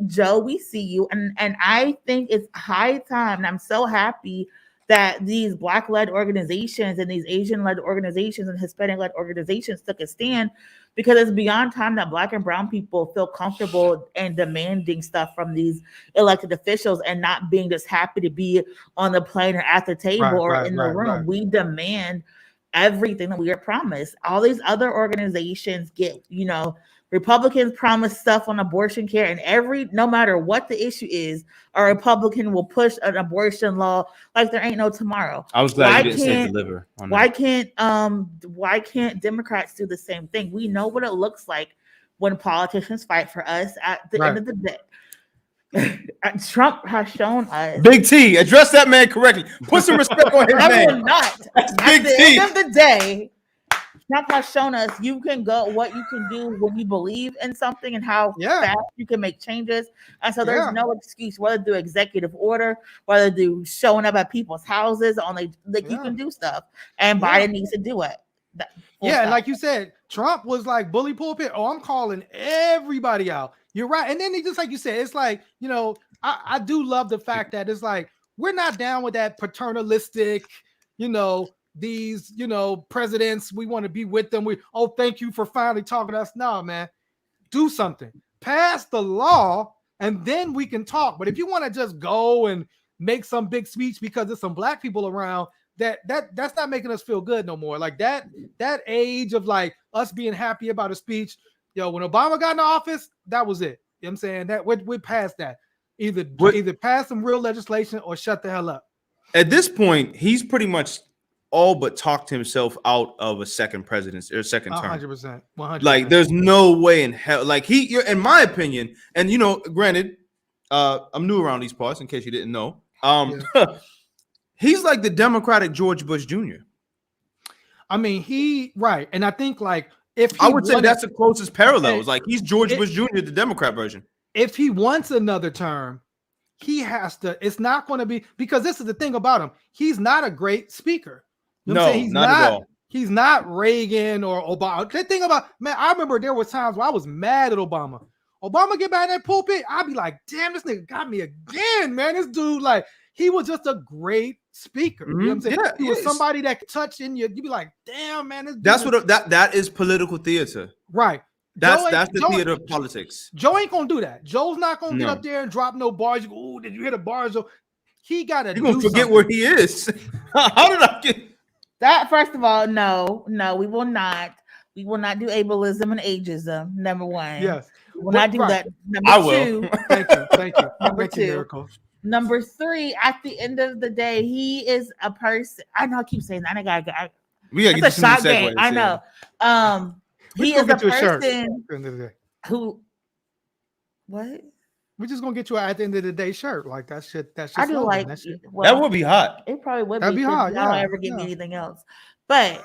Speaker 5: Joe, we see you. And I think it's high time, and I'm so happy that these Black-led organizations and these Asian-led organizations and Hispanic-led organizations took a stand, because it's beyond time that Black and brown people feel comfortable and demanding stuff from these elected officials and not being just happy to be on the plane or at the table or in the room. We demand everything that we are promised. All these other organizations get, Republicans promise stuff on abortion care, and no matter what the issue is, a Republican will push an abortion law like there ain't no tomorrow.
Speaker 6: I was glad you didn't say deliver.
Speaker 5: Why can't Democrats do the same thing? We know what it looks like when politicians fight for us. At the end of the day, Trump has shown us.
Speaker 6: Big T, address that man correctly. Put some respect on his name.
Speaker 5: I will not. At the end of the day, Trump has shown us you can go, what you can do when you believe in something and how fast you can make changes. And so there's no excuse, whether to do executive order, whether to do showing up at people's houses, you can do stuff. And Biden needs to do it.
Speaker 3: And like you said, Trump was like bully pulpit. Oh, I'm calling everybody out. You're right. And then he just like you said, it's like, I do love the fact that it's like, we're not down with that paternalistic, these, presidents, we want to be with them. Thank you for finally talking to us. No, man, do something. Pass the law, and then we can talk. But if you want to just go and make some big speech because there's some Black people around, that's not making us feel good no more. Like that age of like us being happy about a speech. When Obama got in office, that was it. You know what I'm saying? That we're past that. Either pass some real legislation or shut the hell up.
Speaker 6: At this point, he's pretty much all but talked himself out of a second presidency or second term.
Speaker 3: 100%.
Speaker 6: Like, there's no way in hell. Like, in my opinion, and granted, I'm new around these parts in case you didn't know. He's like the Democratic George Bush Jr.
Speaker 3: I mean, right. And I think like if
Speaker 6: I would say that's the closest parallels. Like, he's George Bush Jr., the Democrat version.
Speaker 3: If he wants another term, he has to. It's not going to be, because this is the thing about him. He's not a great speaker.
Speaker 6: He's not at all.
Speaker 3: He's not Reagan or Obama. The thing about, man, I remember there were times where I was mad at Obama. Obama get back in that pulpit, I'd be like, damn, this nigga got me again, man. This dude, like, he was just a great speaker. You know what I'm saying?
Speaker 6: Yeah,
Speaker 3: he was somebody that could touch in you. You'd be like, damn, man.
Speaker 6: That's what that is political theater.
Speaker 3: Right.
Speaker 6: That's the theater of politics.
Speaker 3: Joe ain't gonna do that. Joe's not gonna get up there and drop no bars. You go, ooh, did you hear the bars? He gotta do something.
Speaker 6: Forget where he is. How did I get
Speaker 5: that? First of all, no, we will not. We will not do ableism and ageism. Number one.
Speaker 3: Yes.
Speaker 5: We will not do that. Number
Speaker 6: I
Speaker 5: two.
Speaker 6: will.
Speaker 3: Thank you.
Speaker 5: Number two. Number three, at the end of the day, he is a person. I know I keep saying that.
Speaker 6: We gotta get
Speaker 5: a shot game. I know. He is a person who. What?
Speaker 3: We're just gonna get you at the end of the day shirt. Like that shit.
Speaker 5: I do like
Speaker 6: that would be hot.
Speaker 5: It probably would
Speaker 3: be hot.
Speaker 5: I don't ever give me anything else. But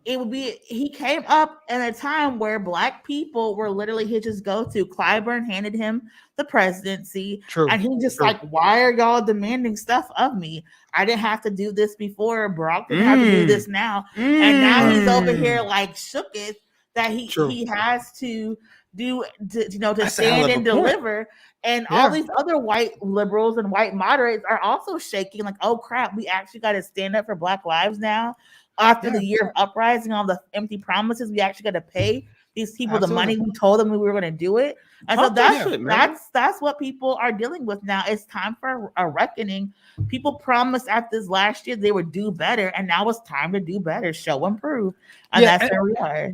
Speaker 5: it would be, he came up in a time where Black people were literally his go-to. Clyburn handed him the presidency.
Speaker 3: True.
Speaker 5: And he just like, why are y'all demanding stuff of me? I didn't have to do this before. Brock didn't have to do this now. And now he's over here like shooketh that he has to do to stand and deliver. And all these other white liberals and white moderates are also shaking like, oh crap, we actually got to stand up for Black lives now. After the year of uprising, all the empty promises, we actually got to pay these people the money we told them we were going to do it. And so that's what people are dealing with now. It's time for a reckoning. People promised at this last year they would do better, and now it's time to do better, show and prove. And that's where we are.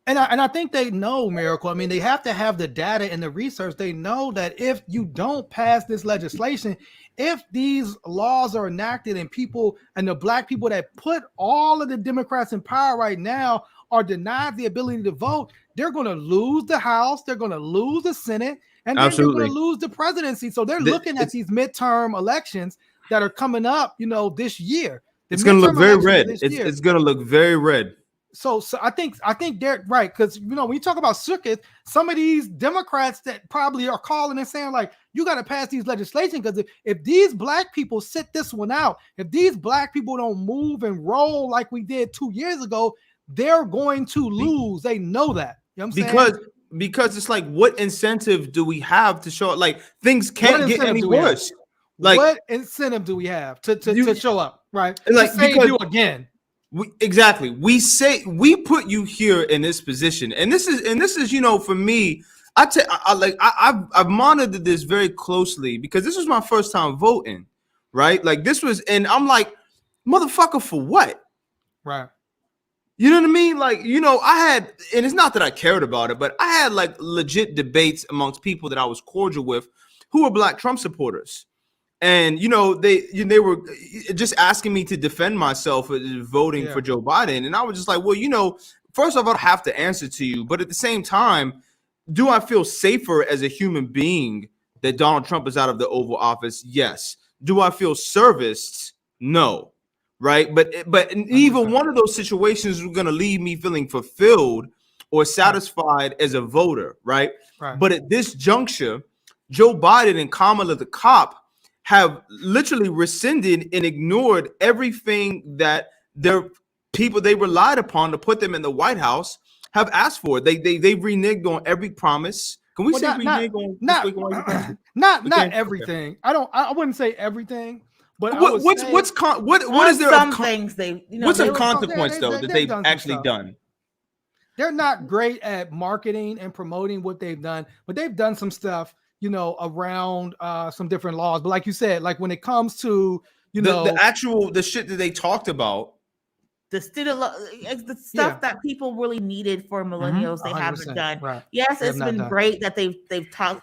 Speaker 3: And I think they know, Miracle. I mean, they have to have the data and the research. They know that if you don't pass this legislation, if these laws are enacted and people and the Black people that put all of the Democrats in power right now are denied the ability to vote, they're going to lose the House, they're going to lose the Senate, and then they're going to lose the presidency. So they're looking at these midterm elections that are coming up, this year.
Speaker 6: It's going to look very red. It's going to look very red.
Speaker 3: So I think they're right, because when you talk about Sukkot, some of these Democrats that probably are calling and saying like, you got to pass these legislation, because if these Black people sit this one out, if these Black people don't move and roll like we did 2 years ago, they're going to lose. They know that. You know what I'm saying?
Speaker 6: Because it's like, what incentive do we have to show it? Like, things can't get any worse. Like,
Speaker 3: what incentive do we have to show up? Right?
Speaker 6: Like,
Speaker 3: because you again.
Speaker 6: Exactly. We say we put you here in this position, and this is for me. I've monitored this very closely because this was my first time voting, right? Like this was, and I'm like, motherfucker, for what?
Speaker 3: Right.
Speaker 6: You know what I mean? Like, I had, and it's not that I cared about it, but I had like legit debates amongst people that I was cordial with who were Black Trump supporters. And they were just asking me to defend myself voting for Joe Biden, and I was just like, well, first of all, I have to answer to you, but at the same time, do I feel safer as a human being that Donald Trump is out of the Oval Office? Yes. Do I feel serviced? No. Right. But neither one of those situations is going to leave me feeling fulfilled or satisfied as a voter. Right. But at this juncture, Joe Biden and Kamala the cop have literally rescinded and ignored everything that their people they relied upon to put them in the White House have asked for. They reneged on every promise. Can we say renege on
Speaker 3: not everything? Okay. I wouldn't say everything, but
Speaker 6: what is there
Speaker 5: some things they
Speaker 6: what's some consequence though that they've actually done?
Speaker 3: They're not great at marketing and promoting what they've done, but they've done some stuff around some different laws. But like you said, like when it comes to,
Speaker 6: the shit that they talked about,
Speaker 5: the stuff that people really needed for millennials, they haven't done.
Speaker 3: Right.
Speaker 5: Yes, it's been great that they've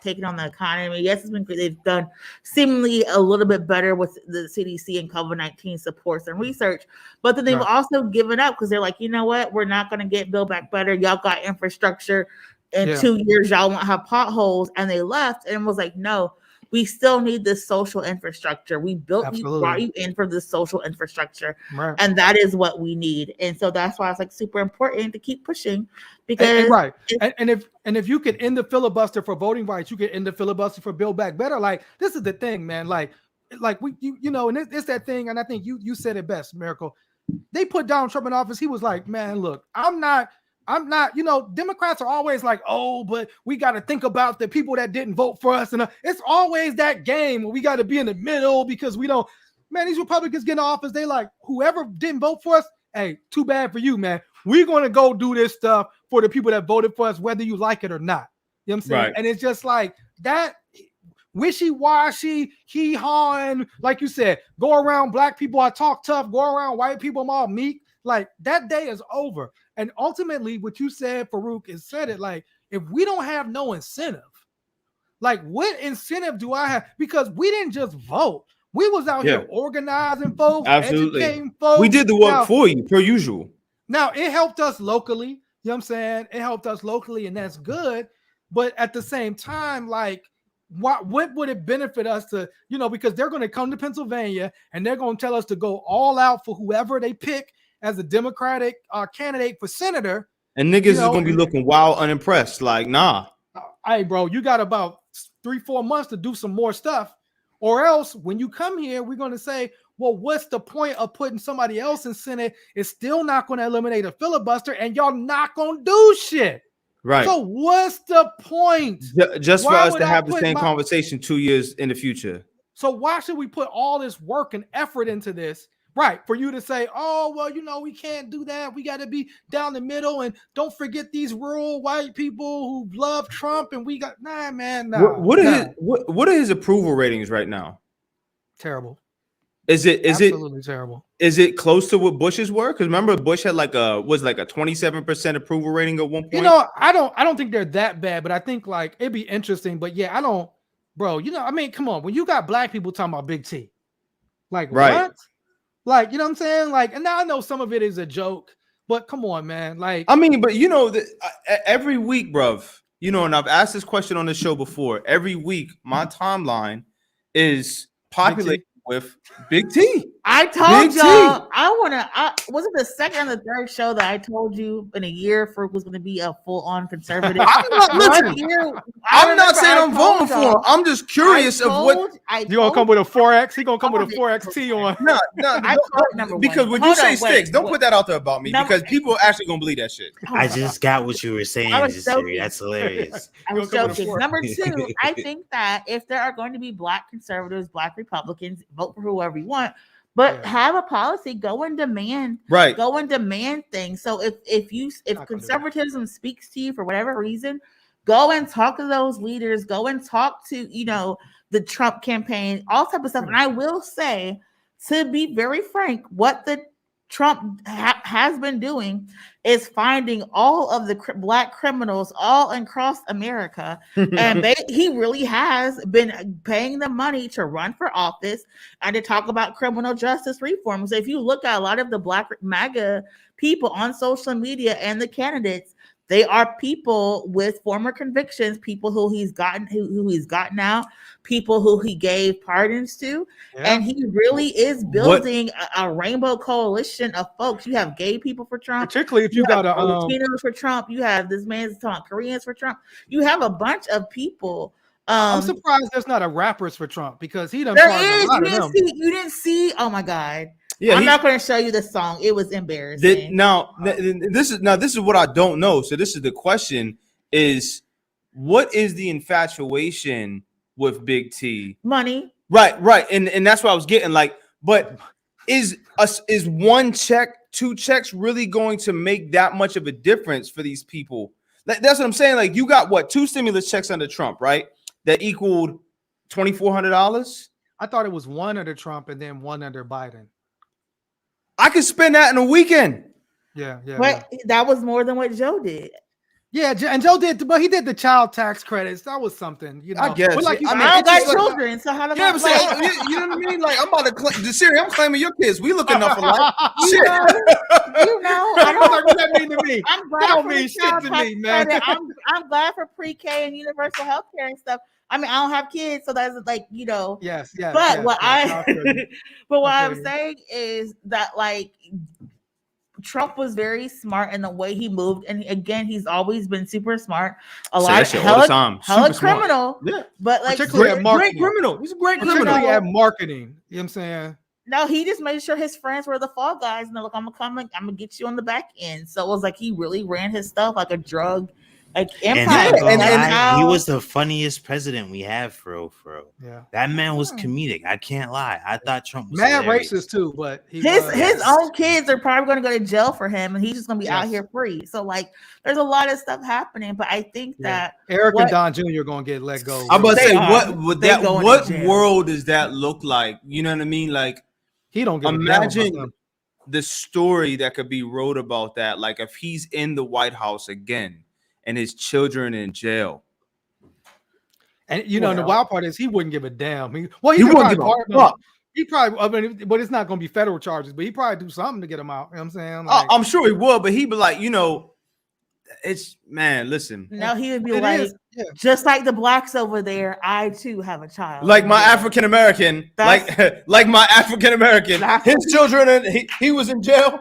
Speaker 5: taken on the economy. Yes, it's been great. They've done seemingly a little bit better with the CDC and COVID-19 supports and research, but then they've also given up because they're like, you know what? We're not going to get Build Back Better. Y'all got infrastructure. In 2 years, y'all won't have potholes, and they left and was like, no, we still need this social infrastructure. We brought you in for this social infrastructure, and that is what we need. And so that's why it's like super important to keep pushing, because
Speaker 3: and if you could end the filibuster for voting rights, you could end the filibuster for Build Back Better. Like this is the thing, man. Like we and it's that thing, and I think you said it best, Miracle. They put Donald Trump in office. He was like, man, look, I'm not I'm not, Democrats are always like, oh, but we got to think about the people that didn't vote for us. And it's always that game where we got to be in the middle because we don't, man, these Republicans get in office. They like, whoever didn't vote for us, hey, too bad for you, man. We're going to go do this stuff for the people that voted for us, whether you like it or not. You know what I'm saying? Right. And it's just like that wishy-washy, hee-hawing, like you said, go around black people, I talk tough, go around white people, I'm all meek. Like that day is over. And ultimately, what you said, Farouk, is said it like, if we don't have no incentive, like what incentive do I have? Because we didn't just vote. We was out here organizing folks, educating folks.
Speaker 6: We did the work for you, per usual.
Speaker 3: Now, it helped us locally. You know what I'm saying? It helped us locally, and that's good. But at the same time, like, what would it benefit us to, because they're going to come to Pennsylvania and they're going to tell us to go all out for whoever they pick as a Democratic candidate for senator.
Speaker 6: And niggas is going to be looking wild unimpressed. Like, nah.
Speaker 3: Hey, bro, you got about 3-4 months to do some more stuff. Or else when you come here, we're going to say, well, what's the point of putting somebody else in Senate? It's still not going to eliminate a filibuster and y'all not going to do shit.
Speaker 6: Right.
Speaker 3: So what's the point?
Speaker 6: Just for us to have the same conversation 2 years in the future.
Speaker 3: So why should we put all this work and effort into this? Right. For you to say, oh, well, we can't do that. We got to be down the middle. And don't forget these rural white people who love Trump. And we got, man.
Speaker 6: What are his approval ratings right now?
Speaker 3: Terrible.
Speaker 6: Is it
Speaker 3: absolutely terrible?
Speaker 6: Is it close to what Bush's were? Because remember, Bush had like a 27% approval rating at one point.
Speaker 3: I don't think they're that bad, but I think like it'd be interesting. But yeah, I don't, bro. Come on. When you got black people talking about Big T, like what? Like, you know what I'm saying? Like, and now I know some of it is a joke, but come on, man. Like,
Speaker 6: I mean, but every week, bruv, and I've asked this question on the show before. Every week, my timeline is populated with Big T.
Speaker 5: I told y'all was it the second or the third show that I told you in a year for was going to be a full-on conservative?
Speaker 6: I'm not saying I'm voting for him. I'm just curious of what
Speaker 3: you gonna come with a 4X. He gonna come with a 4XT on.
Speaker 6: No, because when you say sticks, don't put that out there about me because people are actually gonna believe that shit.
Speaker 4: I just got what you were saying. That's hilarious.
Speaker 5: I was joking. Number two, I think that if there are going to be black conservatives, black Republicans, vote for whoever you want. But have a policy, go and demand things. So if conservatism speaks to you for whatever reason, go and talk to those leaders, go and talk to, the Trump campaign, all type of stuff. And I will say, to be very frank, what the Trump has been doing is finding all of the black criminals all across America. And he really has been paying them money to run for office and to talk about criminal justice reform. So if you look at a lot of the black MAGA people on social media and the candidates, they are people with former convictions, people who he's gotten out, people who he gave pardons to, and he really is building a rainbow coalition of folks. You have gay people for Trump,
Speaker 3: particularly if you got a
Speaker 5: Latinos for Trump. You have this man's talking Koreans for Trump. You have a bunch of people.
Speaker 3: I'm surprised there's not a rappers for Trump because he done.
Speaker 5: There is. You didn't see. Oh my God. Yeah, I'm not going to show you the song. It was embarrassing.
Speaker 6: This is what I don't know. So this is the question: is what is the infatuation with Big T?
Speaker 5: Money.
Speaker 6: Right, and that's what I was getting. Like, but is one check, 2 checks really going to make that much of a difference for these people? That's what I'm saying. Like, you got 2 stimulus checks under Trump, right? That equaled $2,400.
Speaker 3: I thought it was one under Trump and then one under Biden.
Speaker 6: I could spend that in a weekend.
Speaker 3: Yeah.
Speaker 5: But that was more than what Joe did.
Speaker 3: Yeah, and Joe did, but he did the child tax credits. That was something,
Speaker 6: I guess.
Speaker 3: But like
Speaker 5: I got children, so how do I?
Speaker 6: You know what I mean? Like, I'm about to claim Siri. I'm claiming your kids. We looking up for life.
Speaker 5: Shit. I don't
Speaker 3: like what that mean to me.
Speaker 5: I'm glad
Speaker 3: that don't mean shit to me, man.
Speaker 5: I'm glad for pre-K and universal health care and stuff. I mean, I don't have kids, so that's like,
Speaker 3: Yes.
Speaker 5: But what I'm saying is that like Trump was very smart in the way he moved, and again, he's always been super smart. Hella criminal,
Speaker 6: yeah.
Speaker 5: But like
Speaker 3: particularly at marketing.
Speaker 6: Great criminal. He's a great
Speaker 3: criminal
Speaker 6: criminal
Speaker 3: at marketing. You know what I'm saying?
Speaker 5: No, he just made sure his friends were the fall guys, and they're like, I'm gonna get you on the back end. So it was like he really ran his stuff like a drug, like empire.
Speaker 4: He was the funniest president we have, for real.
Speaker 3: Yeah,
Speaker 4: that man was comedic. I can't lie. I thought Trump was
Speaker 3: mad
Speaker 4: hilarious.
Speaker 3: racist too, but
Speaker 5: his own kids are probably going to go to jail for him, and he's just going to be out here free. So like, there's a lot of stuff happening, but I think that
Speaker 3: Eric and Don Jr. are going to get let go.
Speaker 6: I'm about to say, what world does that look like? You know what I mean? Like,
Speaker 3: he don't get
Speaker 6: imagine the story that could be wrote about that. Like, if he's in the White House again and his children in jail.
Speaker 3: And the wild part is he wouldn't give a damn. He
Speaker 6: wouldn't give a fuck.
Speaker 3: He probably, I mean, but it's not going to be federal charges, but he probably do something to get him out. You know what I'm saying?
Speaker 6: Like, I'm sure he would, but he'd be like, listen.
Speaker 5: No, he would be like, just like the blacks over there, I too have a child.
Speaker 6: Like my African American, like my African American, his children, and he was in jail.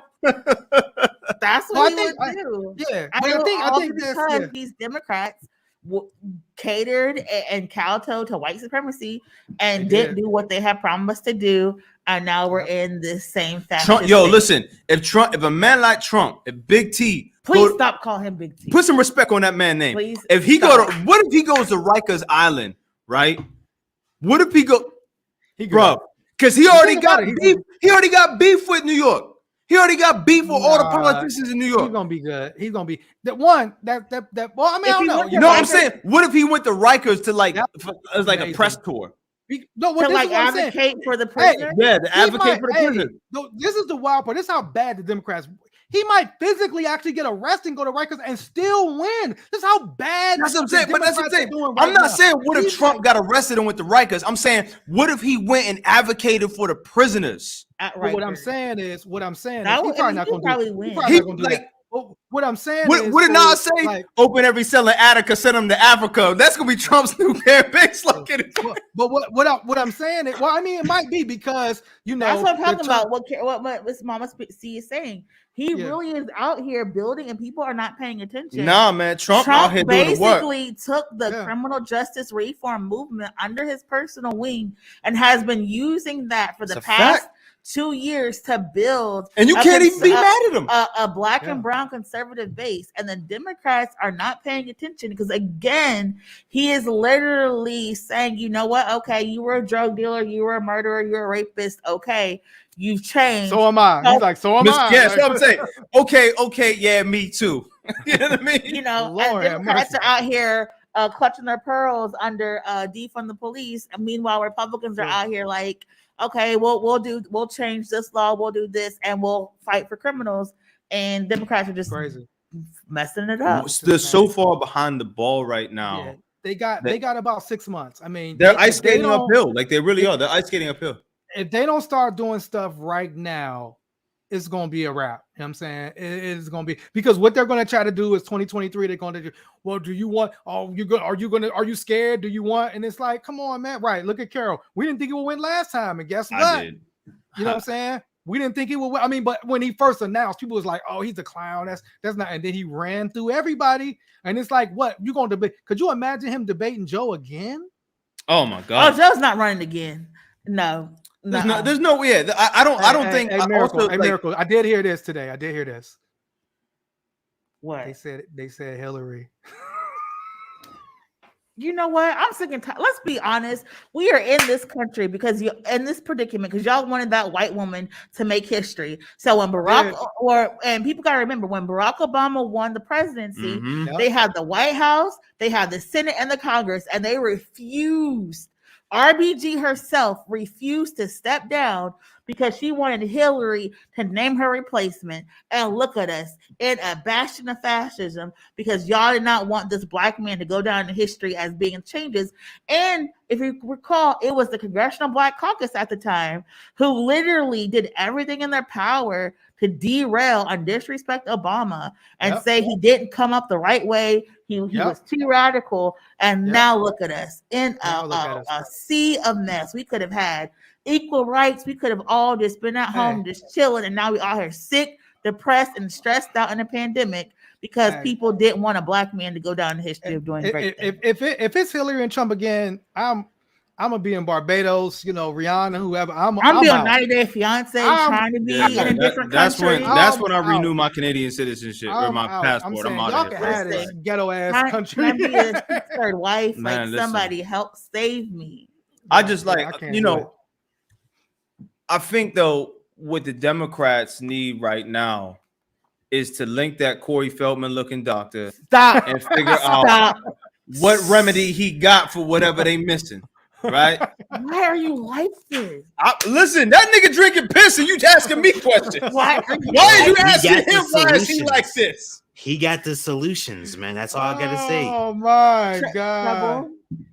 Speaker 5: That's what he would do.
Speaker 3: Yeah,
Speaker 5: I think because these Democrats catered and kowtowed to white supremacy and didn't do what they had promised to do, and now we're in this same fashion.
Speaker 6: Listen, if a man like Trump, if Big T,
Speaker 5: please stop calling him Big T.
Speaker 6: Put some respect on that man's name.
Speaker 5: Please.
Speaker 6: What if he goes to Rikers Island, right? What if he go, bro? Because he already got beef. He already got beef with New York. He already got beef with all the politicians in New York.
Speaker 3: He's gonna be good. He's gonna be that one. That. Well, I mean, I don't know.
Speaker 6: You know what I'm saying? What if he went to Rikers to as like a press tour?
Speaker 5: To advocate for the prisoners?
Speaker 6: To advocate for the prisoners.
Speaker 3: This is the wild part. This is how bad the Democrats. He might physically actually get arrested and go to Rikers and still win. This is how bad.
Speaker 6: That's what I'm saying. But that's what I'm saying. I'm not saying what if Trump got arrested and went to Rikers. I'm saying what if he went and advocated for the prisoners.
Speaker 3: What I'm saying is, he's probably not going to win. What I'm saying is,
Speaker 6: would it not say open every cell in Attica, send them to Africa? That's gonna be Trump's new campaign slogan.
Speaker 3: But what I'm saying is, I mean, it might be because
Speaker 5: that's what I'm talking about. What Miss Mama C is saying. He really is out here building, and people are not paying attention.
Speaker 6: Nah, man, Trump out here doing the work.
Speaker 5: Basically took the criminal justice reform movement under his personal wing and has been using that for the past 2 years to build,
Speaker 6: and you can't even be mad at him,
Speaker 5: a black and brown conservative base. And the Democrats are not paying attention because, again, he is literally saying, you know what? Okay, you were a drug dealer, you were a murderer, you're a rapist. Okay, you've changed.
Speaker 3: So am I. He's like, so am I.
Speaker 6: Yeah, so I'm saying, okay, yeah, me too. You know what I mean?
Speaker 5: And Democrats are out here clutching their pearls under defund the police, and meanwhile, Republicans are out here like, okay, we'll change this law, we'll do this, and we'll fight for criminals. And Democrats are just
Speaker 3: crazy,
Speaker 5: messing it up.
Speaker 6: They're so far behind the ball right now.
Speaker 3: Yeah. They got about 6 months. I mean,
Speaker 6: they're ice skating uphill. Like they really are. They're ice skating uphill.
Speaker 3: If they don't start doing stuff right now, it's gonna be a wrap. You know what I'm saying? It's gonna be, because what they're gonna try to do is 2023. They're gonna do, well, do you want? Are you scared? Do you want? And it's like, come on, man. Right? Look at Carol. We didn't think it would win last time, and guess what? You know what I'm saysaying? We didn't think it would win. I mean, but when he first announced, people was like, oh, he's a clown. That's not. And then he ran through everybody, and it's like, what you gonna debate? Could you imagine him debating Joe again?
Speaker 6: Oh my God!
Speaker 5: Oh, Joe's not running again. No.
Speaker 6: There's no way. I don't think.
Speaker 3: Miracle. I did hear this today.
Speaker 5: What
Speaker 3: they said Hillary.
Speaker 5: You know what? I'm sick and tired. Let's be honest. We are in this country because you in this predicament because y'all wanted that white woman to make history. So when and people gotta remember when Barack Obama won the presidency, they had the White House, they had the Senate and the Congress, and they refused. RBG herself refused to step down because she wanted Hillary to name her replacement. And look at us in a bastion of fascism because y'all did not want this black man to go down in history as being changes. And if you recall, it was the Congressional Black Caucus at the time who literally did everything in their power to derail and disrespect Obama and say he didn't come up the right way. He was too radical. And now look at us in a sea of mess. We could have had equal rights. We could have all just been at home just chilling. And now we all here sick, depressed, and stressed out in a pandemic because people didn't want a black man to go down the history of doing great things.
Speaker 3: If it's Hillary and Trump again, I'm gonna be in Barbados, Rihanna, whoever. I'm
Speaker 5: be on
Speaker 3: out.
Speaker 5: 90 Day Fiance, trying to be in a different country.
Speaker 6: That's when I renew my Canadian citizenship or my passport. I'm out
Speaker 3: y'all
Speaker 6: of
Speaker 3: can
Speaker 6: here.
Speaker 3: have this ghetto ass country.
Speaker 5: Can I be a third wife?
Speaker 6: Man,
Speaker 5: like somebody help save me.
Speaker 6: I just
Speaker 3: I
Speaker 6: think though what the Democrats need right now is to link that Corey Feldman looking doctor and figure out what remedy he got for whatever they missing. Right?
Speaker 5: Why are you like this?
Speaker 6: Listen, that nigga drinking piss and you asking me questions. Why are you asking him why is he like this?
Speaker 4: He got the solutions, man. That's all I gotta say.
Speaker 3: Oh my God.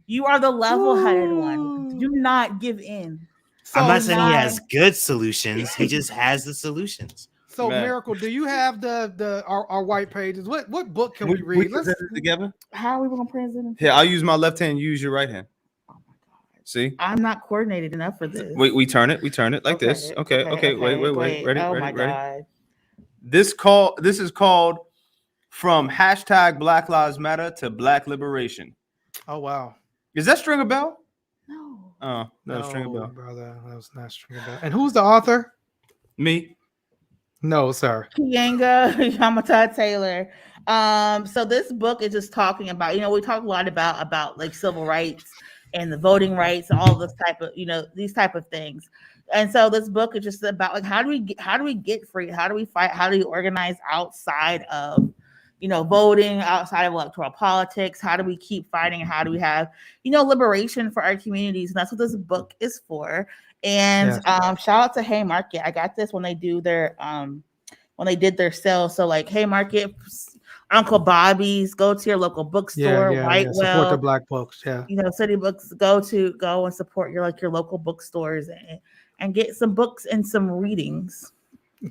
Speaker 5: You are the level-headed one. Do not give in.
Speaker 4: I'm not saying he has good solutions. He just has the solutions.
Speaker 3: So, Miracle, do you have our white pages? What book can we read?
Speaker 6: Let's present it together.
Speaker 5: How are we gonna present it?
Speaker 6: Here, I'll use my left hand. You use your right hand. See,
Speaker 5: I'm not coordinated enough for this.
Speaker 6: Wait, we turn it like this. Okay. Wait. Ready?
Speaker 5: God.
Speaker 6: This is called From Black Lives Matter to Black Liberation.
Speaker 3: Oh wow.
Speaker 6: Is that string a bell?
Speaker 5: No.
Speaker 6: Oh, no, string a bell.
Speaker 3: Brother. That was not string a bell. And who's the author?
Speaker 6: Me.
Speaker 3: No, sir.
Speaker 5: Kianga Yamata Taylor. So this book is just talking about, we talk a lot about like civil rights and the voting rights and all this type of, these type of things. And so this book is just about like how do we get free? How do we fight? How do we organize outside of, voting, outside of electoral politics? How do we keep fighting? How do we have, liberation for our communities? And that's what this book is for. And shout out to Haymarket. I got this when they do their when they did their sale. So like Haymarket, Uncle Bobby's, go to your local bookstore, Whitewell,
Speaker 3: support the Black books.
Speaker 5: City Books, go and support your local bookstores and get some books and some readings.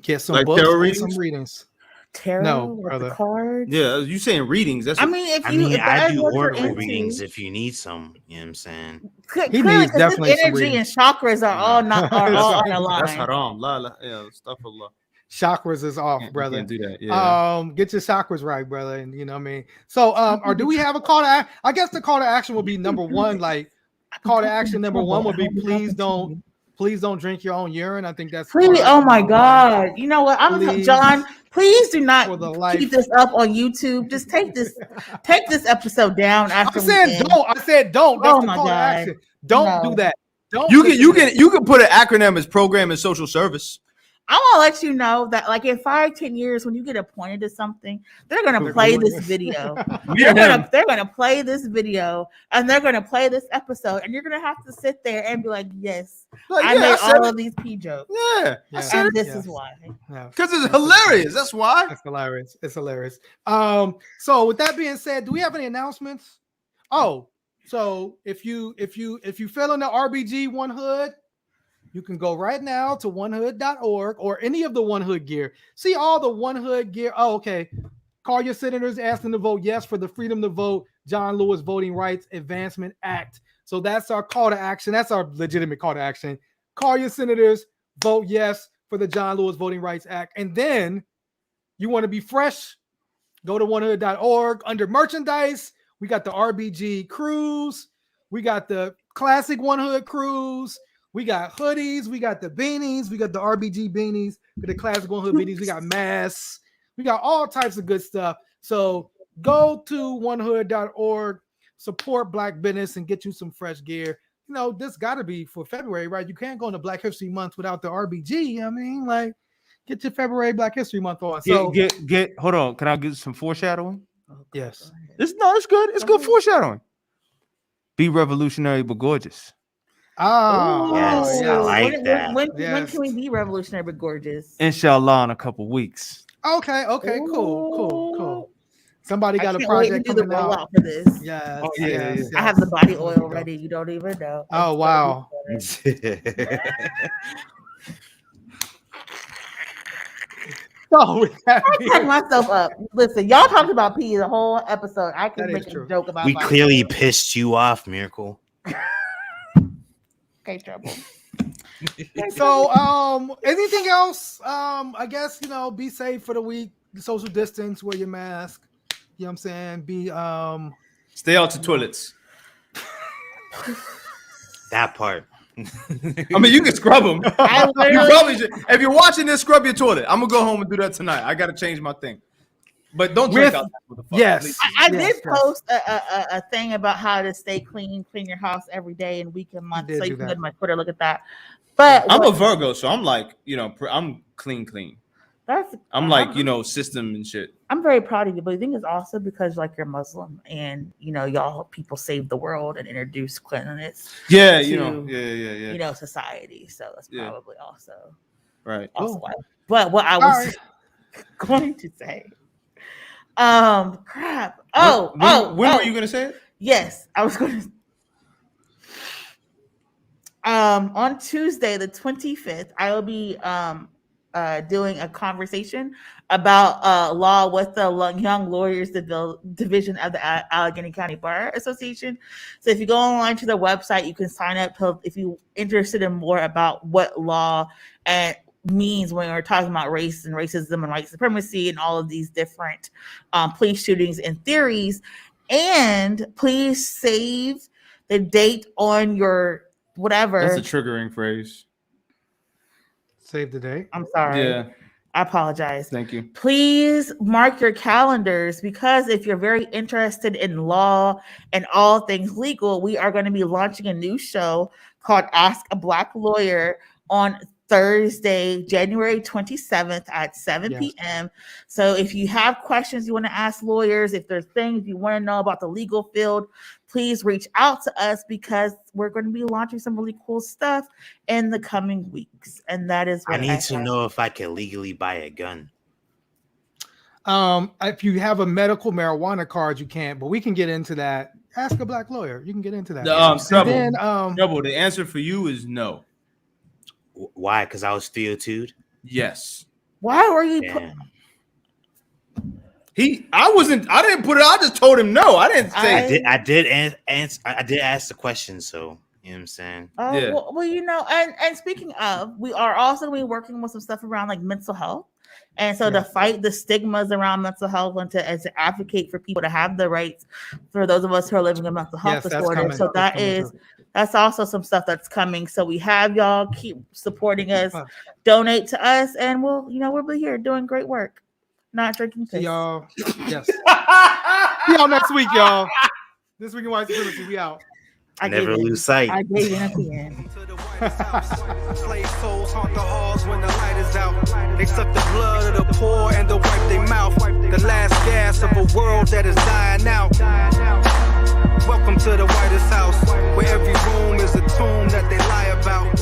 Speaker 3: Get some books and some readings.
Speaker 5: Tarot, brother. Cards.
Speaker 6: Yeah, you saying readings? That's
Speaker 4: I do oracle readings if you need some. You know what I'm saying?
Speaker 3: He needs definitely some
Speaker 5: energy and chakras are all on the line.
Speaker 6: That's haram. Yeah, stuff of Allah.
Speaker 3: Chakras is off, brother.
Speaker 6: Can't do that. Yeah.
Speaker 3: Get your chakras right, brother. And you know what I mean. So, or do we have a call to action? I guess the call to action will be number one. Like, call to action number one would be please don't drink your own urine. I think that's
Speaker 5: please. Oh my God! You know what? John. Please do not keep this up on YouTube. Just take this episode down after.
Speaker 3: I said don't. That's the call to action. Don't do that. Don't.
Speaker 6: You can put an acronym as program and social service.
Speaker 5: I want to let you know that, like, in 5-10 years, when you get appointed to something, they're gonna play this video. They're gonna play this video, and they're gonna play this episode, and you're gonna have to sit there and be like, "Yes, I made all of these P jokes."
Speaker 6: Yeah,
Speaker 5: and this is why.
Speaker 6: Because it's hilarious. That's why.
Speaker 3: It's hilarious. It's hilarious. So with that being said, do we have any announcements? Oh, so if you fell in the RBG One Hood, you can go right now to onehood.org or any of the One Hood gear. See all the One Hood gear. Oh, okay. Call your senators, ask them to vote yes for the Freedom to Vote John Lewis Voting Rights Advancement Act. So that's our call to action. That's our legitimate call to action. Call your senators, vote yes for the John Lewis Voting Rights Act. And then you want to be fresh, go to onehood.org. Under merchandise, we got the RBG Cruise. We got the classic One Hood Cruise. We got hoodies, we got the beanies, we got the RBG beanies, with the classic One Hood beanies, we got masks, we got all types of good stuff. So go to onehood.org, support Black business, and get you some fresh gear. This got to be for February, right? You can't go into Black History Month without the RBG. I mean, like, get your February Black History Month on. So
Speaker 6: hold on. Can I get some foreshadowing?
Speaker 3: Yes.
Speaker 6: It's good. It's good foreshadowing. Be revolutionary but gorgeous.
Speaker 3: Oh,
Speaker 4: yes, I like that.
Speaker 5: When can we be revolutionary but gorgeous?
Speaker 6: Inshallah, in a couple weeks.
Speaker 3: Okay, cool. Somebody got a project coming out
Speaker 5: for this.
Speaker 3: Yes,
Speaker 5: yes. I have the body oil ready. You don't even know.
Speaker 3: Oh wow.
Speaker 5: I cut myself up. Listen, y'all talked about pee the whole episode. I can make a joke about.
Speaker 4: We clearly pissed you off, Miracle.
Speaker 5: Okay, trouble.
Speaker 3: So, anything else? I guess be safe for the week. Social distance. Wear your mask. You know what I'm saying? Be
Speaker 6: stay out to toilets.
Speaker 4: That part.
Speaker 6: I mean, you can scrub them. You probably should. If you're watching this, scrub your toilet. I'm gonna go home and do that tonight. I gotta change my thing. But don't drink out.
Speaker 3: Yes,
Speaker 5: I did post a thing about how to stay clean your house every day and week and month. So you can go to my Twitter, look at that. But
Speaker 6: I'm a Virgo, so I'm like, I'm clean. I'm like, system and shit.
Speaker 5: I'm very proud of you, but I think it's also because like you're Muslim and y'all people saved the world and introduced cleanliness. To, society. So that's probably also
Speaker 6: right.
Speaker 5: Also why. But what I was going to say, crap. When
Speaker 6: were you gonna say it?
Speaker 5: Yes, I was going to. On Tuesday, the 25th, I will be doing a conversation about law with the Young Lawyers Division of the Allegheny County Bar Association. So if you go online to the website, you can sign up if you're interested in more about what law and means when we're talking about race and racism and white supremacy and all of these different police shootings and theories. And please save the date on your whatever.
Speaker 6: That's a triggering phrase.
Speaker 3: Save the date.
Speaker 5: I'm sorry.
Speaker 6: Yeah.
Speaker 5: I apologize.
Speaker 6: Thank you.
Speaker 5: Please mark your calendars because if you're very interested in law and all things legal, we are going to be launching a new show called Ask a Black Lawyer on Thursday, January 27th at 7 p.m. So if you have questions you want to ask lawyers, if there's things you want to know about the legal field, please reach out to us because we're going to be launching some really cool stuff in the coming weeks. And that is what
Speaker 4: I need to know if I can legally buy a gun.
Speaker 3: If you have a medical marijuana card, you can't, but we can get into that. Ask a black lawyer. You can get into that.
Speaker 6: Trouble. The answer for you is no.
Speaker 4: Why? Because I was CO2'd?
Speaker 6: Yes.
Speaker 5: Why were you?
Speaker 6: I didn't put it. I just told him no. I didn't say.
Speaker 4: I did ask the question. So you know what I'm saying.
Speaker 5: Well, and speaking of, we are also going to be working with some stuff around like mental health, and so to fight the stigmas around mental health and to advocate for people to have the rights for those of us who are living with mental health disorders. So that's also some stuff that's coming. So we have y'all keep supporting us, donate to us, and we'll be here doing great work. Not drinking piss.
Speaker 3: Y'all, yes. See y'all next week, y'all. This week in White Supremacy, we out.
Speaker 4: I never lose sight.
Speaker 5: I gave in at the end.
Speaker 1: Slave souls haunt the halls when the light is out. They suck the blood of the poor and they wipe their mouth. The last gas of a world that is dying out. Welcome to the Whitest House, where every room is a tomb that they lie about.